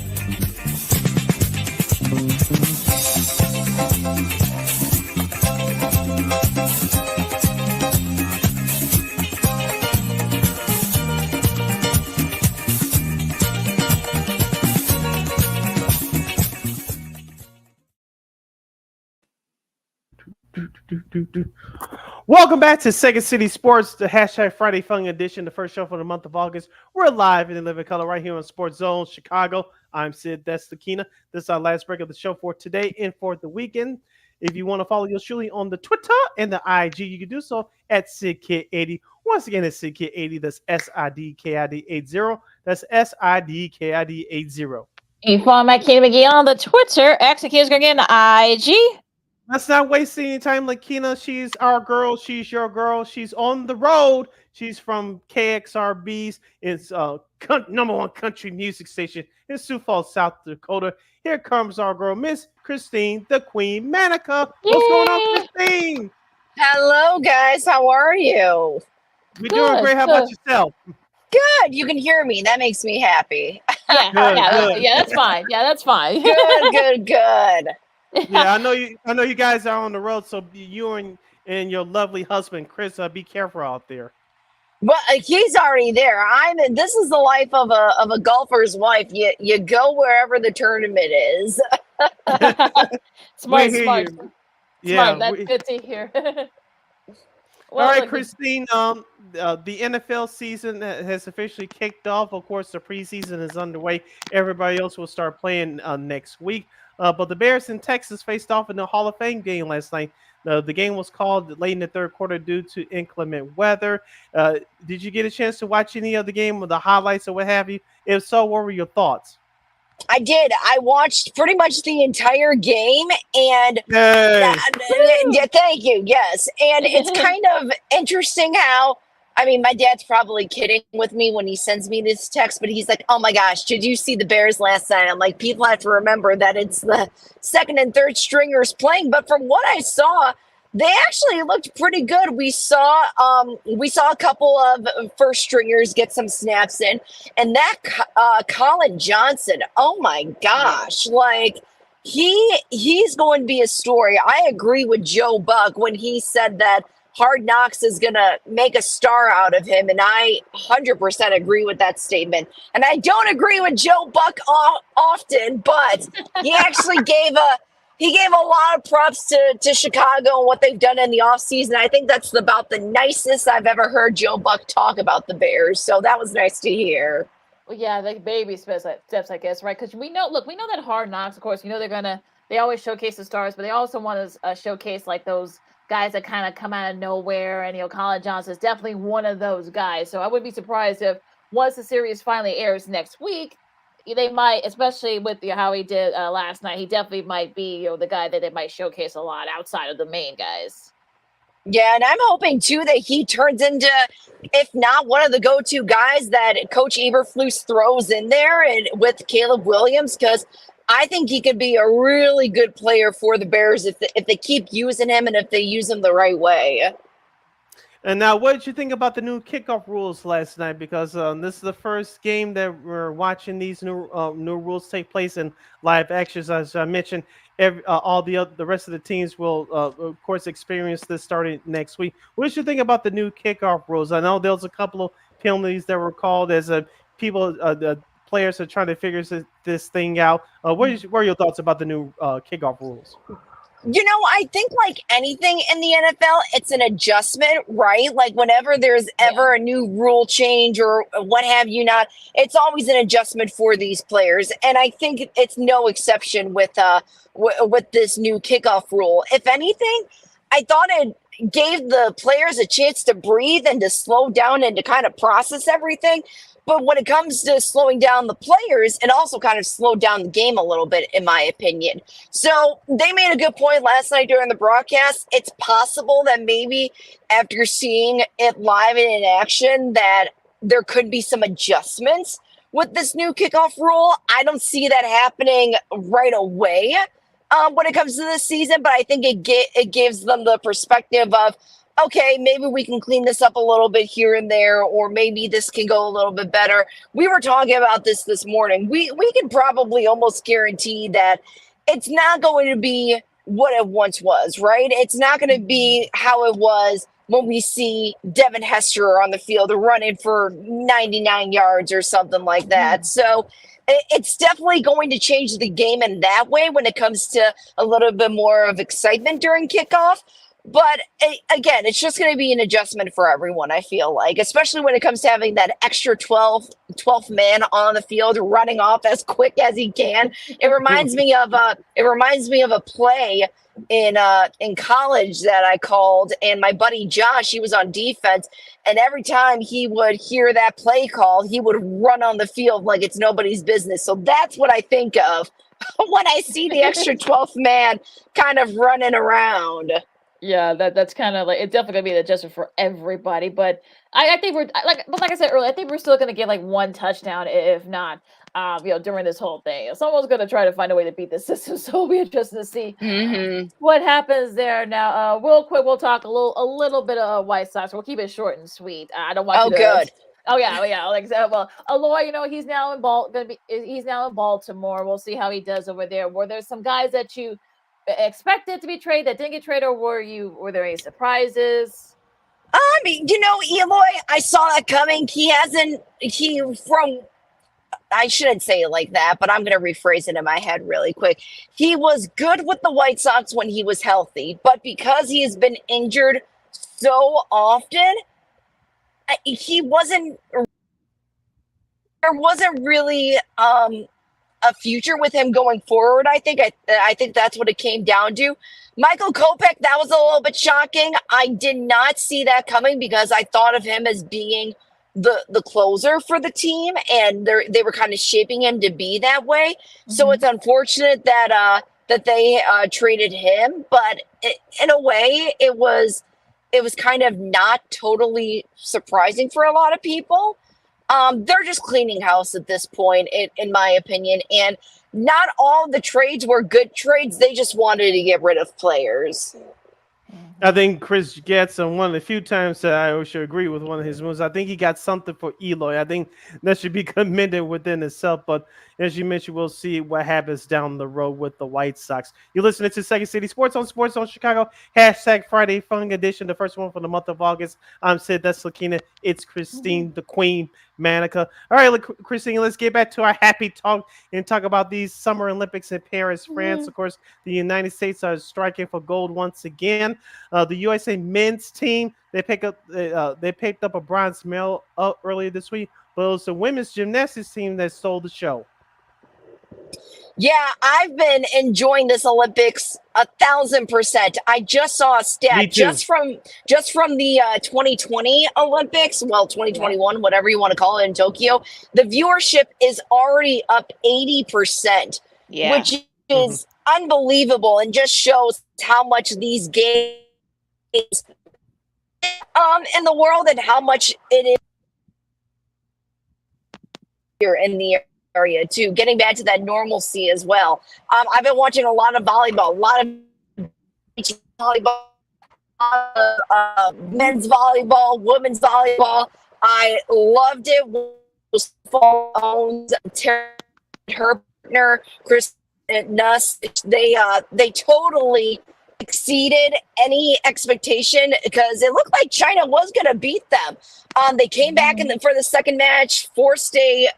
Speaker 1: Welcome back to Second City Sports, the hashtag Friday Fun Edition, the first show for the month of August. We're live in the living color right here on Sports Zone Chicago. I'm Sid, that's Lakina. This is our last break of the show for today and for the weekend. If you want to follow yours truly on the Twitter and the IG, you can do so at SidKid80. Once again, it's SidKid80. That's SIDKID80. That's SIDKID80.
Speaker 2: You follow my Katie McGee on the Twitter. Execute's going to get an IG.
Speaker 1: Let's not waste any time, Lakina. She's our girl. She's your girl. She's on the road. She's from KXRB's. It's number one country music station in Sioux Falls, South Dakota. Here comes our girl, Miss Christine, the Queen Manika. What's going on, Christine?
Speaker 16: Hello, guys. How are you?
Speaker 1: We're doing great. How about yourself?
Speaker 16: Good. You can hear me. That makes me happy.
Speaker 2: Yeah, that's fine. Yeah, that's fine.
Speaker 16: Good.
Speaker 1: Yeah, I know you guys are on the road, so you and your lovely husband Chris, be careful out there.
Speaker 16: Well, he's already there. This is the life of a golfer's wife. You go wherever the tournament is.
Speaker 2: Smart.
Speaker 1: Yeah,
Speaker 2: that's good to hear.
Speaker 1: All right, Christine. The NFL season has officially kicked off. Of course, the preseason is underway. Everybody else will start playing next week. But the Bears in Texas faced off in the Hall of Fame game last night. The game was called late in the third quarter due to inclement weather. Did you get a chance to watch any of the game or the highlights or what have you? If so, what were your thoughts?
Speaker 16: I did. I watched pretty much the entire game, and
Speaker 1: yeah,
Speaker 16: thank you. Yes, and it's kind of interesting how. I mean, my dad's probably kidding with me when he sends me this text, but he's like, "Oh my gosh, did you see the Bears last night?" I'm like, people have to remember that it's the second and third stringers playing. But from what I saw, they actually looked pretty good. We saw a couple of first stringers get some snaps in, and that Colin Johnson, oh my gosh, like he's going to be a story. I agree with Joe Buck when he said that Hard Knocks is going to make a star out of him, and I 100% agree with that statement. And I don't agree with Joe Buck often, but he actually gave a lot of props to Chicago and what they've done in the offseason. I think that's about the nicest I've ever heard Joe Buck talk about the Bears, so that was nice to hear.
Speaker 2: Well, yeah, like baby steps, I guess, right? Because we know that Hard Knocks, of course, they always showcase the stars, but they also want to showcase like those guys that kind of come out of nowhere, and Colin Johnson is definitely one of those guys. So I wouldn't be surprised if once the series finally airs next week, they might, especially with how he did last night, he definitely might be the guy that they might showcase a lot outside of the main guys.
Speaker 16: Yeah, and I'm hoping too that he turns into, if not one of the go-to guys that Coach Eberflus throws in there, and with Caleb Williams, because I think he could be a really good player for the Bears if they keep using him and if they use him the right way.
Speaker 1: And now, what did you think about the new kickoff rules last night? Because this is the first game that we're watching these new rules take place in live action. As I mentioned, all the rest of the teams will, of course, experience this starting next week. What did you think about the new kickoff rules? I know there was a couple of penalties that were called as the players are trying to figure this thing out. What are your thoughts about the new kickoff rules?
Speaker 16: I think like anything in the NFL, it's an adjustment, right? Like whenever there's ever a new rule change or what have you not, it's always an adjustment for these players. And I think it's no exception with this new kickoff rule. If anything, I thought it gave the players a chance to breathe and to slow down and to kind of process everything. But when it comes to slowing down the players, it also kind of slowed down the game a little bit, in my opinion. So they made a good point last night during the broadcast. It's possible that maybe after seeing it live and in action that there could be some adjustments with this new kickoff rule. I don't see that happening right away when it comes to this season, but I think it gives them the perspective of, okay, maybe we can clean this up a little bit here and there, or maybe this can go a little bit better. We were talking about this morning. We can probably almost guarantee that it's not going to be what it once was, right? It's not going to be how it was when we see Devin Hester on the field running for 99 yards or something like that. So it's definitely going to change the game in that way when it comes to a little bit more of excitement during kickoff. But again, it's just going to be an adjustment for everyone, I feel like, especially when it comes to having that extra 12th man on the field running off as quick as he can. It reminds me of a play in college that I called, and my buddy Josh, he was on defense, and every time he would hear that play call, he would run on the field like it's nobody's business. So that's what I think of when I see the extra 12th man kind of running around.
Speaker 2: Yeah, that's kind of like it's definitely gonna be an adjustment for everybody. But I think like I said earlier, I think we're still gonna get like one touchdown, if not, during this whole thing. Someone's gonna try to find a way to beat the system, so it'll be interesting to see what happens there. Now, real quick, we'll talk a little bit of White Sox. We'll keep it short and sweet. I don't want you to.
Speaker 16: Good.
Speaker 2: Oh yeah. Like well, Aloy, he's now in he's now in Baltimore. We'll see how he does over there. Were there some guys that you expected to be traded that didn't get traded, or were there any surprises?
Speaker 16: I mean, Eloy, I saw that coming. I shouldn't say it like that, but I'm going to rephrase it in my head really quick. He was good with the White Sox when he was healthy, but because he has been injured so often, there wasn't really a future with him going forward. I think that's what it came down to. Michael Kopech, that was a little bit shocking. I did not see that coming because I thought of him as being the closer for the team, and they were kind of shaping him to be that way. So it's unfortunate that they traded him, but in a way it was kind of not totally surprising for a lot of people. They're just cleaning house at this point, in my opinion. And not all the trades were good trades. They just wanted to get rid of players.
Speaker 1: I think Chris gets one of the few times that I should agree with one of his moves. I think he got something for Eloy. I think that should be commended within itself. But as you mentioned, we'll see what happens down the road with the White Sox. You're listening to Second City Sports on Chicago. # Friday Fun Edition, the first one for the month of August. I'm Sid. That's Lakina. It's Christine, the Queen, Manika. All right, Christine, let's get back to our happy talk and talk about these Summer Olympics in Paris, France. Of course, the United States are striking for gold once again. The USA men's team, they picked up a bronze medal earlier this week, but it was the women's gymnastics team that stole the show.
Speaker 16: Yeah, I've been enjoying this Olympics 1,000%. I just saw a stat just from the 2020 Olympics, 2021, whatever you want to call it, in Tokyo. The viewership is already up 80%, which is unbelievable, and just shows how much these games in the world and how much it is here in the area too, getting back to that normalcy as well. I've been watching a lot of volleyball, a lot of volleyball, men's volleyball, women's volleyball. I loved it. Owns her partner, Chris Nuss. They totally exceeded any expectation because it looked like China was going to beat them. They came back for the second match, forced a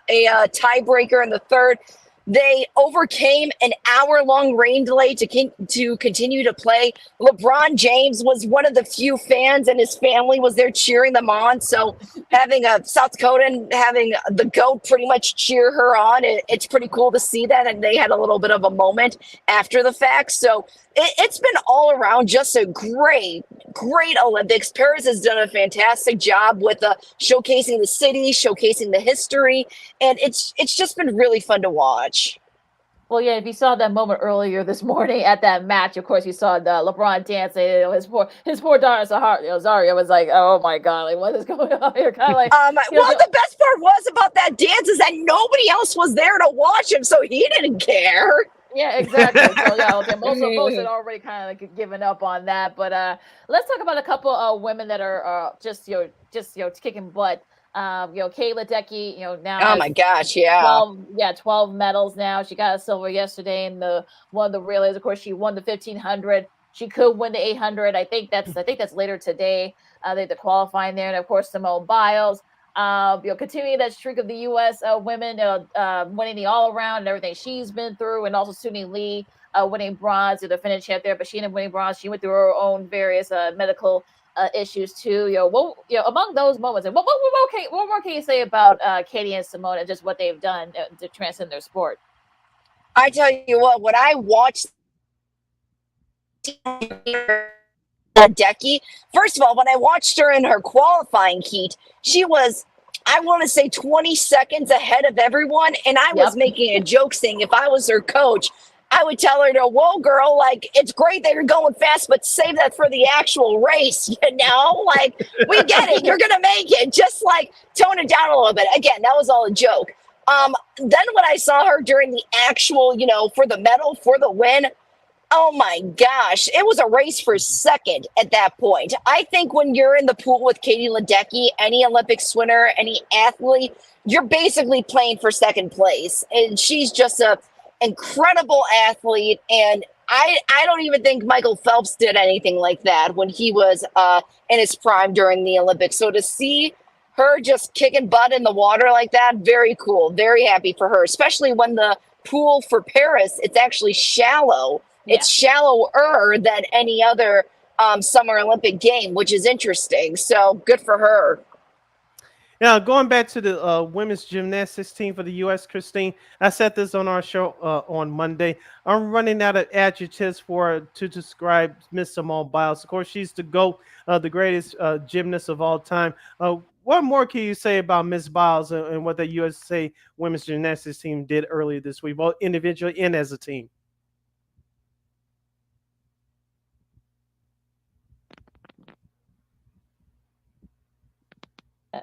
Speaker 16: tiebreaker in the third. They overcame an hour-long rain delay to continue to play. LeBron James was one of the few fans, and his family was there cheering them on. So having a South Dakotan, having the GOAT pretty much cheer her on, it's pretty cool to see that. And they had a little bit of a moment after the fact. So it's been all around just a great Olympics. Paris has done a fantastic job with showcasing the city, showcasing the history, and it's just been really fun to watch.
Speaker 2: Well, yeah, if you saw that moment earlier this morning at that match, of course, you saw the LeBron dancing. His poor daughter, Zaria, was like, oh my God, like, what is going on here? Kind of like,
Speaker 16: the best part was about that dance is that nobody else was there to watch him, so he didn't care.
Speaker 2: Yeah, exactly. So yeah, okay, most had already kind of given up on that. But let's talk about a couple of women that are just kicking butt. Kayla Decky, now
Speaker 16: Oh
Speaker 2: has
Speaker 16: my gosh, yeah.
Speaker 2: 12 medals now. She got a silver yesterday in the one of the relays. Of course, she won the 1500. She could win the 800. I think that's later today. The qualifying there, and of course Simone Biles. Continuing that streak of the U.S. Women winning the all around and everything she's been through, and also Suni Lee winning bronze, the finish champ there. But she didn't win bronze. She went through her own various medical issues too. Among those moments, and what more can you say about Katie and Simone and just what they've done to transcend their sport?
Speaker 16: I tell you what, when I watched Decky, first of all, when I watched her in her qualifying heat, she was, I want to say, 20 seconds ahead of everyone. And I was making a joke saying if I was her coach, I would tell her to, whoa, girl, like, it's great that you're going fast, but save that for the actual race, Like, we get it. You're going to make it. Just, like, tone it down a little bit. Again, that was all a joke. Then when I saw her during the actual, for the medal, for the win, oh my gosh, it was a race for second at that point. I think when you're in the pool with Katie Ledecky, any Olympic swimmer, any athlete, you're basically playing for second place. And she's just a incredible athlete. And I don't even think Michael Phelps did anything like that when he was in his prime during the Olympics. So to see her just kicking butt in the water like that, very cool. Very happy for her, especially when the pool for Paris, it's actually shallow. Yeah. It's shallower than any other Summer Olympic game, which is interesting. So good for her.
Speaker 1: Now, going back to the women's gymnastics team for the U.S., Christine, I said this on our show on Monday. I'm running out of adjectives to describe Miss Simone Biles. Of course, she's the GOAT, the greatest gymnast of all time. What more can you say about Miss Biles and what the USA women's gymnastics team did earlier this week, both individually and as a team?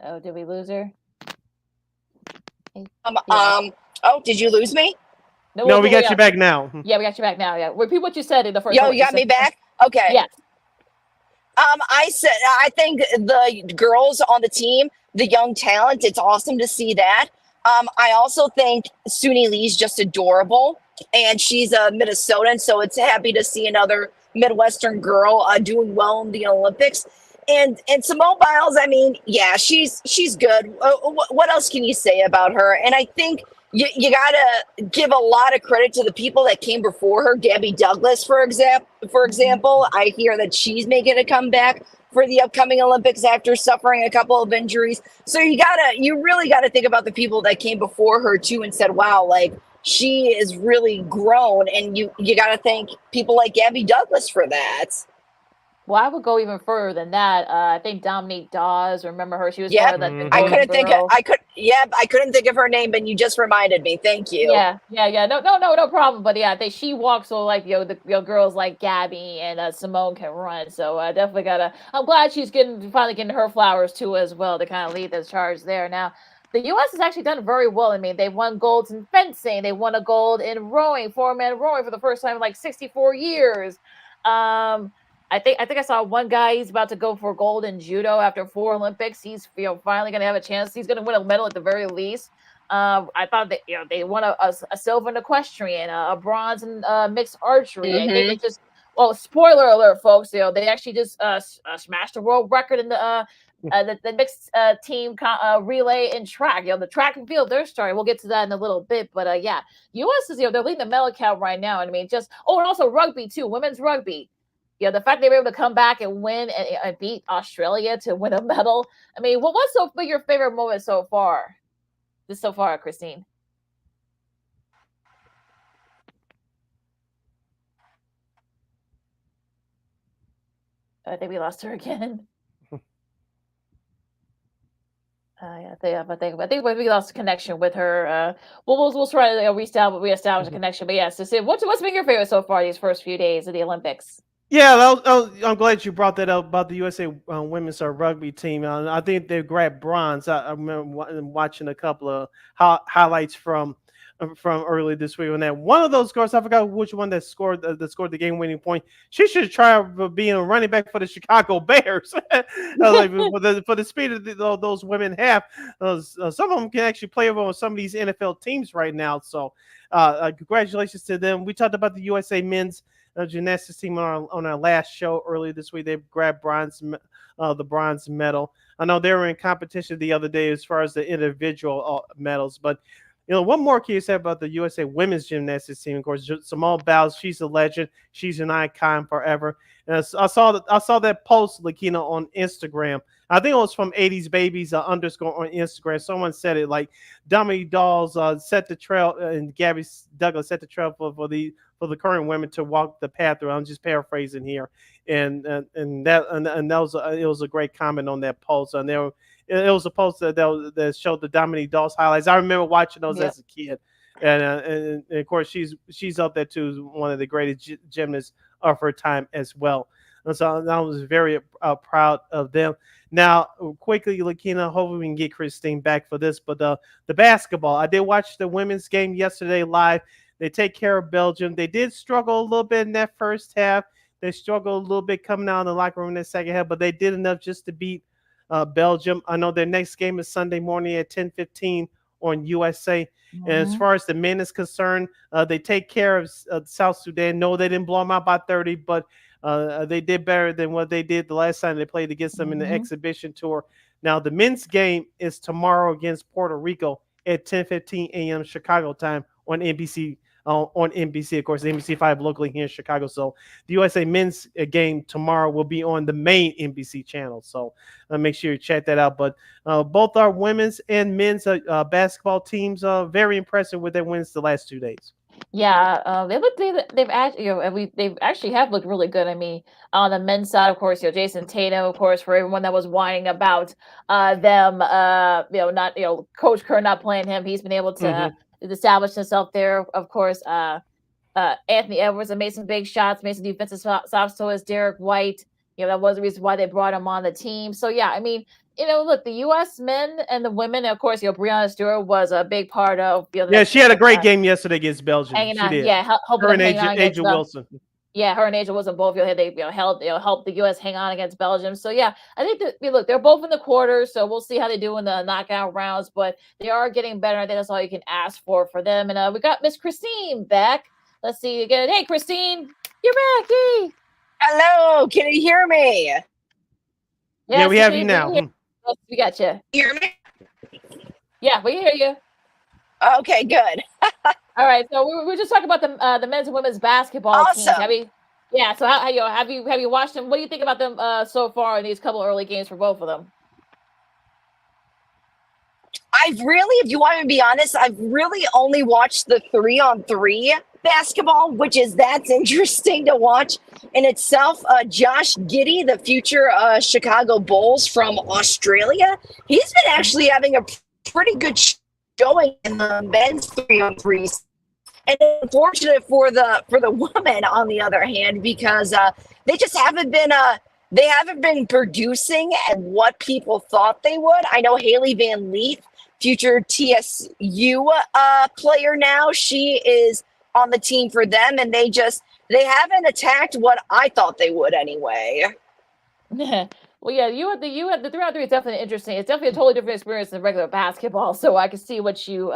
Speaker 2: Oh, did we lose her?
Speaker 16: Oh, did you lose me?
Speaker 1: No, we got you back now.
Speaker 2: Yeah, we got you back now. Yeah, repeat what you said in the first.
Speaker 16: Yo, you got me back? Okay.
Speaker 2: Yeah.
Speaker 16: I think the girls on the team, the young talent, it's awesome to see that. I also think Suni Lee's just adorable, and she's a Minnesotan, so it's happy to see another Midwestern girl doing well in the Olympics. And Simone Biles, I mean, yeah, she's good. What else can you say about her? And I think you gotta give a lot of credit to the people that came before her. Gabby Douglas, for example, I hear that she's making a comeback for the upcoming Olympics after suffering a couple of injuries. So you really gotta think about the people that came before her too, and said, wow, like, she is really grown. And you gotta thank people like Gabby Douglas for that.
Speaker 2: Well, I would go even further than that. I think Dominique Dawes. Remember her? She was
Speaker 16: part
Speaker 2: of that.
Speaker 16: I couldn't think of her name, but you just reminded me. Thank you.
Speaker 2: Yeah. No problem. But yeah, she walks so like the girls like Gabby and Simone can run. So I definitely gotta. I'm glad she's finally getting her flowers too as well to kind of lead the charge there. Now, the U.S. has actually done very well. I mean, they won golds in fencing. They won a gold in rowing, 4-man rowing for the first time in like 64 years. I think I saw one guy. He's about to go for gold in judo after 4 Olympics. He's finally going to have a chance. He's going to win a medal at the very least. I thought that they won a silver in equestrian, a bronze in mixed archery.
Speaker 16: Mm-hmm.
Speaker 2: I think they just spoiler alert, folks. They actually just smashed the world record in the mixed team relay and track. The track and field, their story. We'll get to that in a little bit. But yeah, U.S. is they're leading the medal count right now. And I mean, and also rugby too, women's rugby. The fact they were able to come back and win and beat Australia to win a medal. I mean, what's your favorite moment so far? Christine? I think we lost her again. I think we lost connection with her. We'll try to reestablish a connection. But yes, what's been your favorite so far these first few days of the Olympics?
Speaker 1: Yeah, I'm glad you brought that up about the USA women's rugby team. I think they grabbed bronze. I remember watching a couple of highlights from from early this week on that. One of those girls, I forgot which one that scored the game winning point. She should try out for being a running back for the Chicago Bears. Like, for the speed of those women have, some of them can actually play over on some of these NFL teams right now. So, congratulations to them. We talked about the USA men's gymnastics team on our last show earlier this week. They grabbed the bronze medal. I know they were in competition the other day as far as the individual medals, but one more can you say about the USA women's gymnastics team? Of course, Simone Biles, she's a legend. She's an icon forever. And I saw that post, Lakina, on Instagram. I think it was from 80s Babies underscore on Instagram. Someone said it like Dominique Dawes set the trail and Gabby Douglas set the trail for the current women to walk the path through. I'm just paraphrasing here, and that was it was a great comment on that post. And it was a post that showed the Dominique Dawes highlights. I remember watching those as a kid, and of course she's up there too, one of the greatest gymnasts of her time as well. And so I was very proud of them. Now, quickly, Lakina, hopefully we can get Christine back for this, but the basketball, I did watch the women's game yesterday live. They take care of Belgium. They did struggle a little bit in that first half. They struggled a little bit coming out in the locker room in the second half, but they did enough just to beat Belgium. I know their next game is Sunday morning at 10:15 on USA. And as far as the men is concerned, they take care of South Sudan. No, they didn't blow them out by 30, but they did better than what they did the last time they played against them in the exhibition tour. Now, the men's game is tomorrow against Puerto Rico at 10:15 a.m. Chicago time on NBC. On NBC, of course, NBC5 locally here in Chicago. So the USA men's game tomorrow will be on the main NBC channel. So make sure you check that out. But both our women's and men's basketball teams are very impressive with their wins the last 2 days.
Speaker 2: Yeah, they've actually they've actually have looked really good. I mean, on the men's side, of course, Jason Tatum, of course, for everyone that was whining about them, not Coach Kerr not playing him, he's been able to establish himself there. Of course, Anthony Edwards made some big shots, made some defensive stops. So is Derek White. That was the reason why they brought him on the team. So yeah, I mean, look, the U.S. men and the women, of course, Breonna Stewart was a big part of.
Speaker 1: She had a great game yesterday against Belgium.
Speaker 2: Hanging
Speaker 1: she
Speaker 2: on,
Speaker 1: did.
Speaker 2: helping
Speaker 1: her and
Speaker 2: Asia
Speaker 1: Wilson.
Speaker 2: Yeah, her and Asia Wilson both they helped the U.S. hang on against Belgium. So yeah, I think that look, they're both in the quarters, so we'll see how they do in the knockout rounds. But they are getting better. I think that's all you can ask for them. And we got Miss Christine back. Let's see again. Hey, Christine, you're back. Hey.
Speaker 16: Hello, can you hear me?
Speaker 2: Yes,
Speaker 1: yeah, we have you now.
Speaker 2: Yes, we got you.
Speaker 16: Hear me?
Speaker 2: Yeah, we hear you.
Speaker 16: Okay, good.
Speaker 2: All right, so we were just talking about the men's and women's basketball teams. Have you watched them? What do you think about them so far in these couple early games for both of them?
Speaker 16: I've really, if you want me to be honest, I've really only watched the 3-on-3 basketball, that's interesting to watch in itself. Josh Giddey, the future Chicago Bulls from Australia, he's been actually having a pretty good showing in the men's 3-on-3s. And unfortunate for the women, on the other hand, because they just haven't been producing at what people thought they would. I know Haley Van Leef, future TSU player now, she is on the team for them, and they haven't attacked what I thought they would anyway.
Speaker 2: Well, yeah, you had the 3-on-3 is definitely interesting. It's definitely a totally different experience than regular basketball. So I can see what you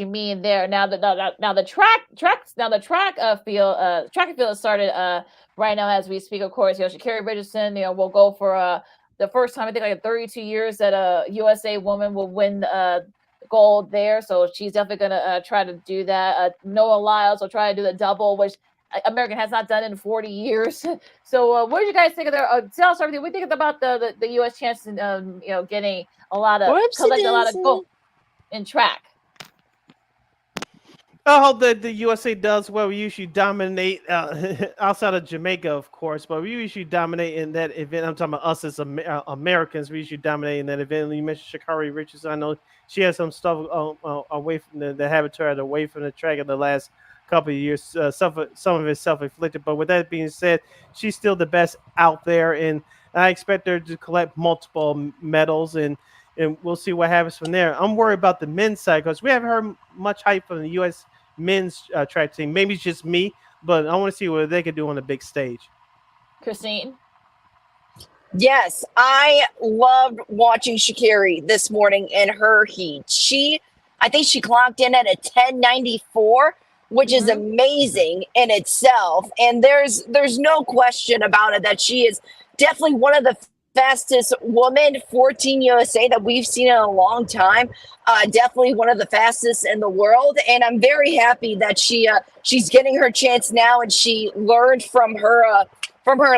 Speaker 2: mean there. Now the track and field has started right now as we speak. Of course, Sha'Carri Richardson, will go for the first time I think like 32 years that a USA woman will win gold there. So she's definitely gonna try to do that. Noah Lyles will try to do the double, which American has not done in 40 years. So what did you guys think of their tell us everything? What do you think about the U.S. chance in getting collecting a lot of gold in track?
Speaker 1: I hope that the USA does well. We usually dominate outside of Jamaica, of course, but we usually dominate in that event. I'm talking about us as Americans. We usually dominate in that event. You mentioned Sha'Carri Richardson. I know she has some stuff away from the habitat, away from the track in the last couple of years. Some of it self-inflicted. But with that being said, she's still the best out there, and I expect her to collect multiple medals. And and we'll see what happens from there. I'm worried about the men's side because we haven't heard much hype from the U.S. men's track team. Maybe it's just me, but I want to see what they can do on the big stage.
Speaker 2: Christine?
Speaker 16: Yes, I loved watching Sha'Carri this morning in her heat. I think she clocked in at a 10:94, which is amazing in itself. And there's no question about it that she is definitely one of the fastest women for Team USA that we've seen in a long time. Definitely one of the fastest in the world. And I'm very happy that she's getting her chance now, and she learned from her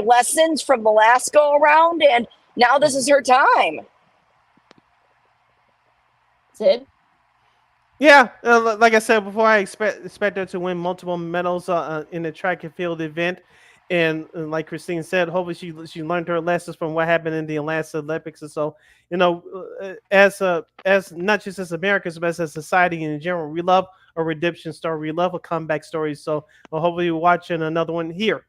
Speaker 16: lessons from the last go around, and now this is her time.
Speaker 2: Sid?
Speaker 1: Yeah, like I said before, I expect her to win multiple medals in the track and field event, and like Christine said, hopefully she learned her lessons from what happened in the Atlanta Olympics. And so, as not just as Americans, but as a society in general, we love a redemption story, we love a comeback story. So hopefully we're watching another one here.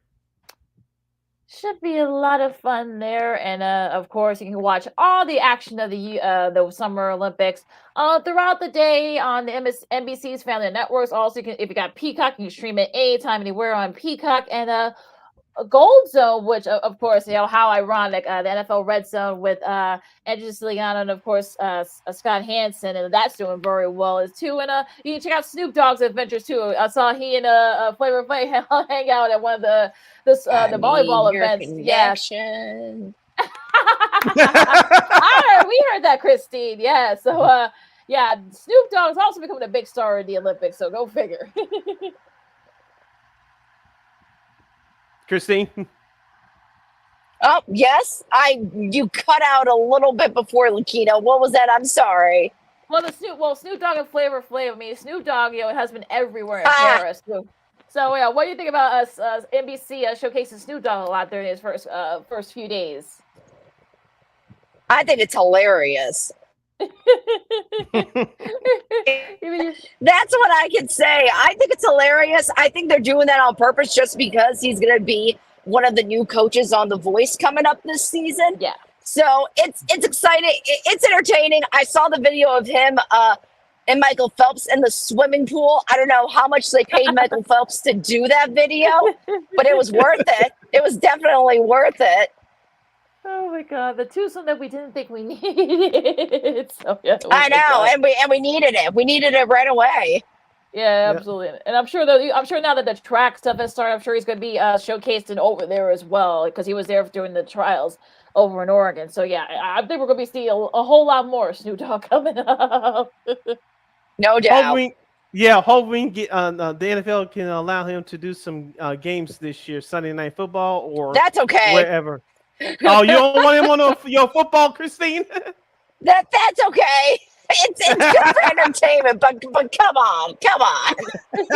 Speaker 2: Should be a lot of fun there, and of course you can watch all the action of the Summer Olympics throughout the day on the NBC's family networks. Also, if you got Peacock, you can stream it anytime, anywhere on Peacock, and Gold Zone, which of course, how ironic, the NFL Red Zone with Andrew Siciliano and of course Scott Hansen, and that's doing very well as too. And you can check out Snoop Dogg's adventures too. I saw he and Flavor Flav hang out at one of the volleyball events. Yes. We heard that, Christine. Yeah. So yeah, Snoop Dogg is also becoming a big star in the Olympics. So go figure.
Speaker 1: Christine?
Speaker 16: Oh, yes. You cut out a little bit before, Lakina. What was that? I'm sorry.
Speaker 2: Well, Snoop Dogg and Flavor Flav. I mean, Snoop Dogg, has been everywhere in Paris. So yeah, what do you think about us NBC showcasing Snoop Dogg a lot during his first few days?
Speaker 16: I think it's hilarious. That's what I can say. I think it's hilarious. I think they're doing that on purpose just because he's going to be one of the new coaches on The Voice coming up this season.
Speaker 2: Yeah.
Speaker 16: So it's exciting. It's entertaining. I saw the video of him and Michael Phelps in the swimming pool. I don't know how much they paid Michael Phelps to do that video, but it was worth it. It was definitely worth it.
Speaker 2: Oh my God, the twosome that we didn't think we needed. So yeah,
Speaker 16: I know, and we needed it. We needed it right away.
Speaker 2: Yeah, absolutely. And I'm sure now that the track stuff has started, I'm sure he's going to be showcased and over there as well, because he was there during the trials over in Oregon. So yeah, I think we're going to be seeing a whole lot more Snoop Dogg coming up.
Speaker 16: No doubt.
Speaker 1: Hopefully we can get the NFL can allow him to do some games this year, Sunday Night Football or
Speaker 16: that's okay.
Speaker 1: Wherever. Oh, you don't want him on your football, Christine?
Speaker 16: That's okay. It's good for entertainment, but come on.
Speaker 2: Maybe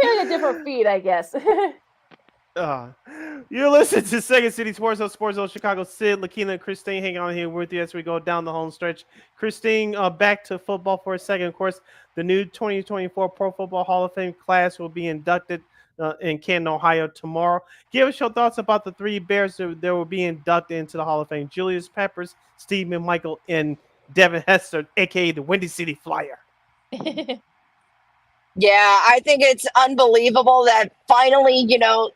Speaker 2: like a different feed, I guess.
Speaker 1: You listen to Second City Sports Zone Chicago. Sid, Lakina, and Christine hang on here with you as we go down the home stretch. Christine, back to football for a second. Of course, the new 2024 Pro Football Hall of Fame class will be inducted in Canton, Ohio tomorrow. Give us your thoughts about the three Bears that will be inducted into the Hall of Fame: Julius Peppers, Steve McMichael, and Devin Hester, aka the Windy City Flyer.
Speaker 16: Yeah, I think it's unbelievable that finally,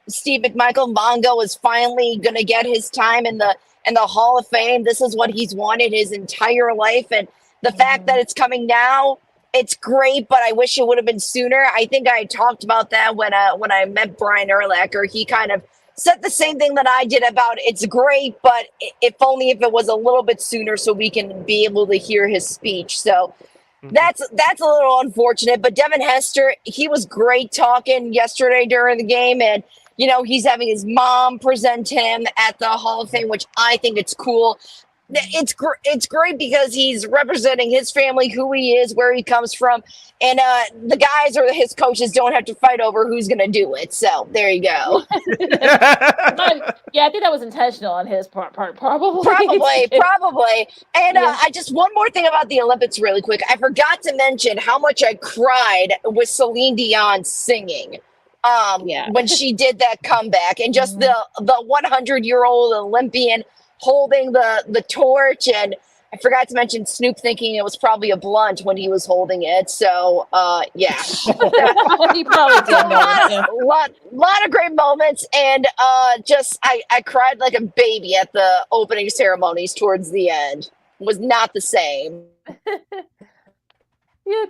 Speaker 16: Steve McMichael Mongo is finally going to get his time in the Hall of Fame. This is what he's wanted his entire life, and the fact that it's coming now, it's great, but I wish it would have been sooner. I think I talked about that when I met Brian Urlacher. He kind of said the same thing that I did about it's great, but if it was a little bit sooner so we can be able to hear his speech. So that's a little unfortunate. But Devin Hester, he was great talking yesterday during the game, and he's having his mom present him at the Hall of Fame, which I think it's cool. It's great because he's representing his family, who he is, where he comes from, and the guys or his coaches don't have to fight over who's going to do it. So there you go.
Speaker 2: Yeah, I think that was intentional on his part, probably.
Speaker 16: Probably. And I just one more thing about the Olympics, really quick. I forgot to mention how much I cried with Celine Dion singing. When she did that comeback, and just the 100-year-old Olympian holding the torch, and I forgot to mention Snoop thinking it was probably a blunt when he was holding it. So, yeah.
Speaker 2: He probably did know.
Speaker 16: Lot of great moments, and I cried like a baby at the opening ceremonies towards the end. Was not the same.
Speaker 2: Yeah,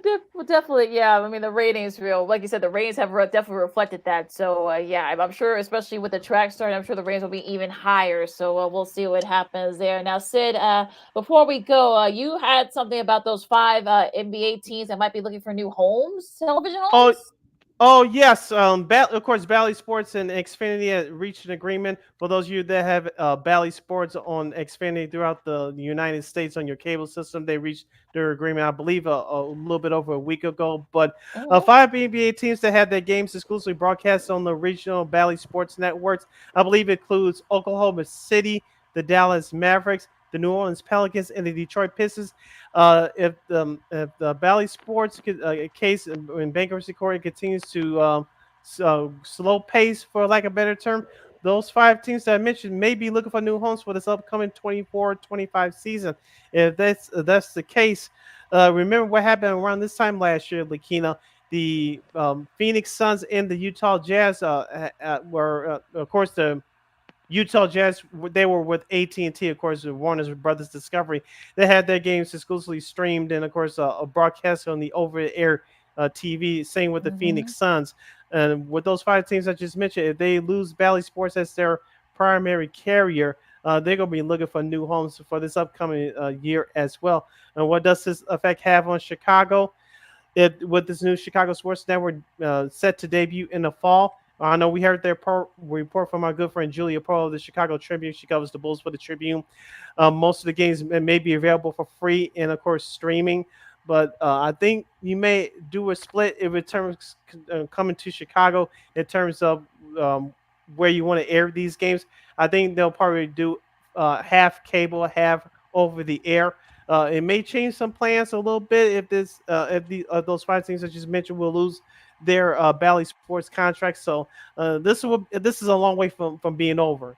Speaker 2: definitely. Yeah, I mean the ratings, real like you said, the ratings have definitely reflected that. So yeah, I'm sure, especially with the track starting, I'm sure the ratings will be even higher. So we'll see what happens there. Now, Sid, before we go, you had something about those 5 NBA teams that might be looking for new homes, television
Speaker 1: Oh,
Speaker 2: homes.
Speaker 1: oh yes. Of course, Bally Sports and Xfinity had reached an agreement. For those of you that have Bally Sports on Xfinity throughout the United States on your cable system, they reached their agreement, I believe, a little bit over a week ago. But 5 NBA teams that had their games exclusively broadcast on the regional Bally Sports networks, I believe, it includes Oklahoma City, the Dallas Mavericks, the New Orleans Pelicans, and the Detroit Pistons. If the Bally Sports case in bankruptcy court continues to slow pace, for lack of a better term, those 5 teams that I mentioned may be looking for new homes for this upcoming 24-25 season. If that's the case, remember what happened around this time last year, Lakina. The Phoenix Suns and the Utah Jazz were, of course, the Utah Jazz, they were with AT&T, of course, Warner Brothers Discovery. They had their games exclusively streamed and, of course, a broadcast on the over-the-air TV. Same with the Phoenix Suns. And with those 5 teams I just mentioned, if they lose Bally Sports as their primary carrier, they're going to be looking for new homes for this upcoming year as well. And what does this effect have on Chicago? With this new Chicago Sports Network set to debut in the fall, I know we heard their report from our good friend Julia Pearl of the Chicago Tribune. She covers the Bulls for the Tribune. Most of the games may be available for free and, of course, streaming. But I think you may do a split if it terms coming to Chicago in terms of where you want to air these games. I think they'll probably do half cable, half over the air. It may change some plans a little bit if those 5 things I just mentioned will lose their Bally Sports contract. So this is a long way from being over.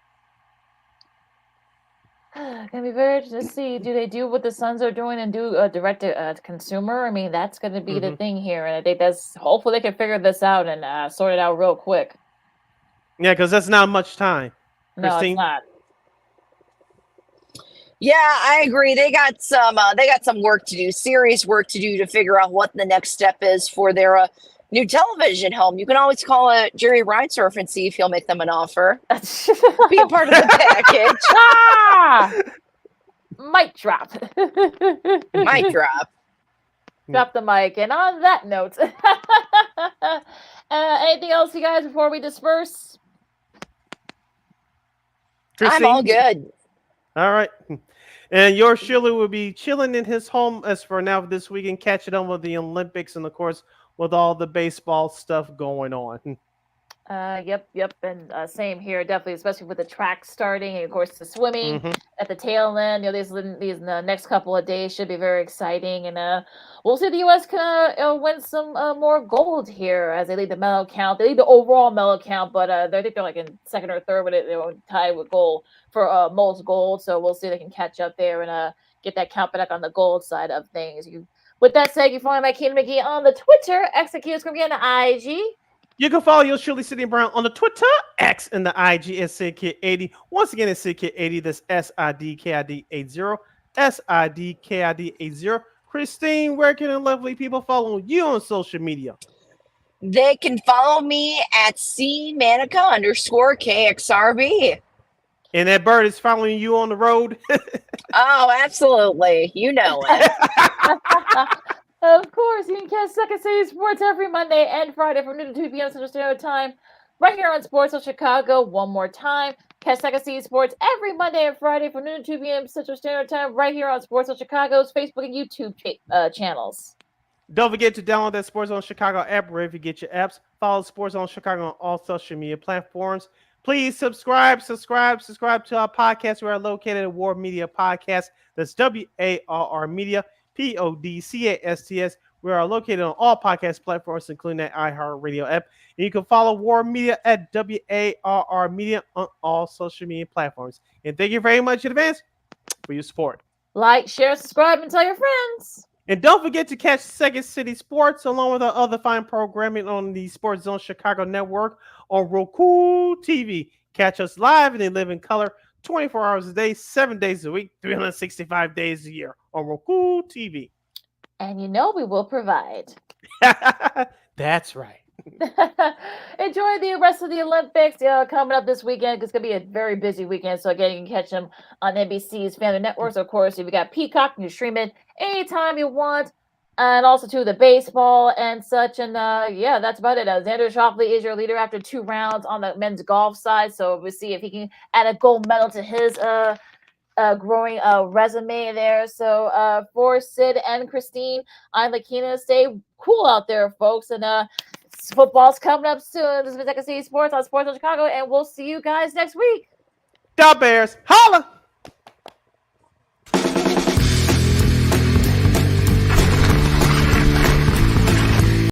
Speaker 2: Gonna be very interesting to see. Do they do what the Suns are doing and do direct to consumer? I mean, that's gonna be the thing here, and I think that's hopefully they can figure this out and sort it out real quick.
Speaker 1: Yeah, because that's not much time.
Speaker 2: No,
Speaker 1: Christine?
Speaker 2: it's not.
Speaker 16: Yeah, I agree. They got some work to do, serious work to do to figure out what the next step is for their new television home. You can always call Jerry Reinsdorf and see if he'll make them an offer. Be a part of the package.
Speaker 2: Ah! Mic drop.
Speaker 16: Mic drop.
Speaker 2: Drop the mic. And on that note, anything else, you guys, before we disperse?
Speaker 16: I'm all good.
Speaker 1: All right. And yours surely will be chilling in his home as for now this weekend, catching up with the Olympics and, of course, with all the baseball stuff going on.
Speaker 2: Yep, and same here, definitely, especially with the track starting, and of course the swimming at the tail end. You know, these next couple of days should be very exciting, and we'll see the U.S. can win some more gold here as they lead the medal count. They lead the overall medal count, but I think they're like in second or third with it. They're tied with gold for most gold, so we'll see if they can catch up there and get that count back on the gold side of things. With that said, you can find my Keenan McGee on the Twitter, execute on the IG.
Speaker 1: You can follow yours truly, Sidney Brown, on the Twitter, X, and the IG at SidKid80. Once again, it's SidKid80. That's SIDKID80. SIDKID80. Christine, where can the lovely people follow you on social media?
Speaker 16: They can follow me at @Manika_KXRB.
Speaker 1: And that bird is following you on the road?
Speaker 16: Oh, absolutely. You know it.
Speaker 2: Of course, you can catch Second City Sports every Monday and Friday from noon to 2 p.m. Central Standard Time, right here on Sports of Chicago. One more time, catch Second City Sports every Monday and Friday from noon to 2 p.m. Central Standard Time, right here on Sports of Chicago's Facebook and YouTube channels.
Speaker 1: Don't forget to download that Sports on Chicago app wherever you get your apps. Follow Sports on Chicago on all social media platforms. Please subscribe to our podcast. We are located at War Media Podcast. That's WARR Media. PODCASTS. We are located on all podcast platforms, including that iHeartRadio app. And you can follow War Media at WARR Media on all social media platforms. And thank you very much in advance for your support.
Speaker 2: Like, share, subscribe, and tell your friends.
Speaker 1: And don't forget to catch Second City Sports along with our other fine programming on the Sports Zone Chicago Network on Roku TV. Catch us live and in living color 24 hours a day, 7 days a week, 365 days a year on Roku TV.
Speaker 2: And you know we will provide.
Speaker 1: That's right.
Speaker 2: Enjoy the rest of the Olympics coming up this weekend. It's going to be a very busy weekend. So, again, you can catch them on NBC's Family Networks. Of course, if you got Peacock, you can stream it anytime you want. And also, to the baseball and such. And, yeah, that's about it. Xander Schauffele is your leader after 2 rounds on the men's golf side. So, we'll see if he can add a gold medal to his growing resume there. So, for Sid and Christine, I'm Lakina. Stay cool out there, folks. And, football's coming up soon. This is Manika Sports on Sports on Chicago, and we'll see you guys next week.
Speaker 1: Da Bears, holla!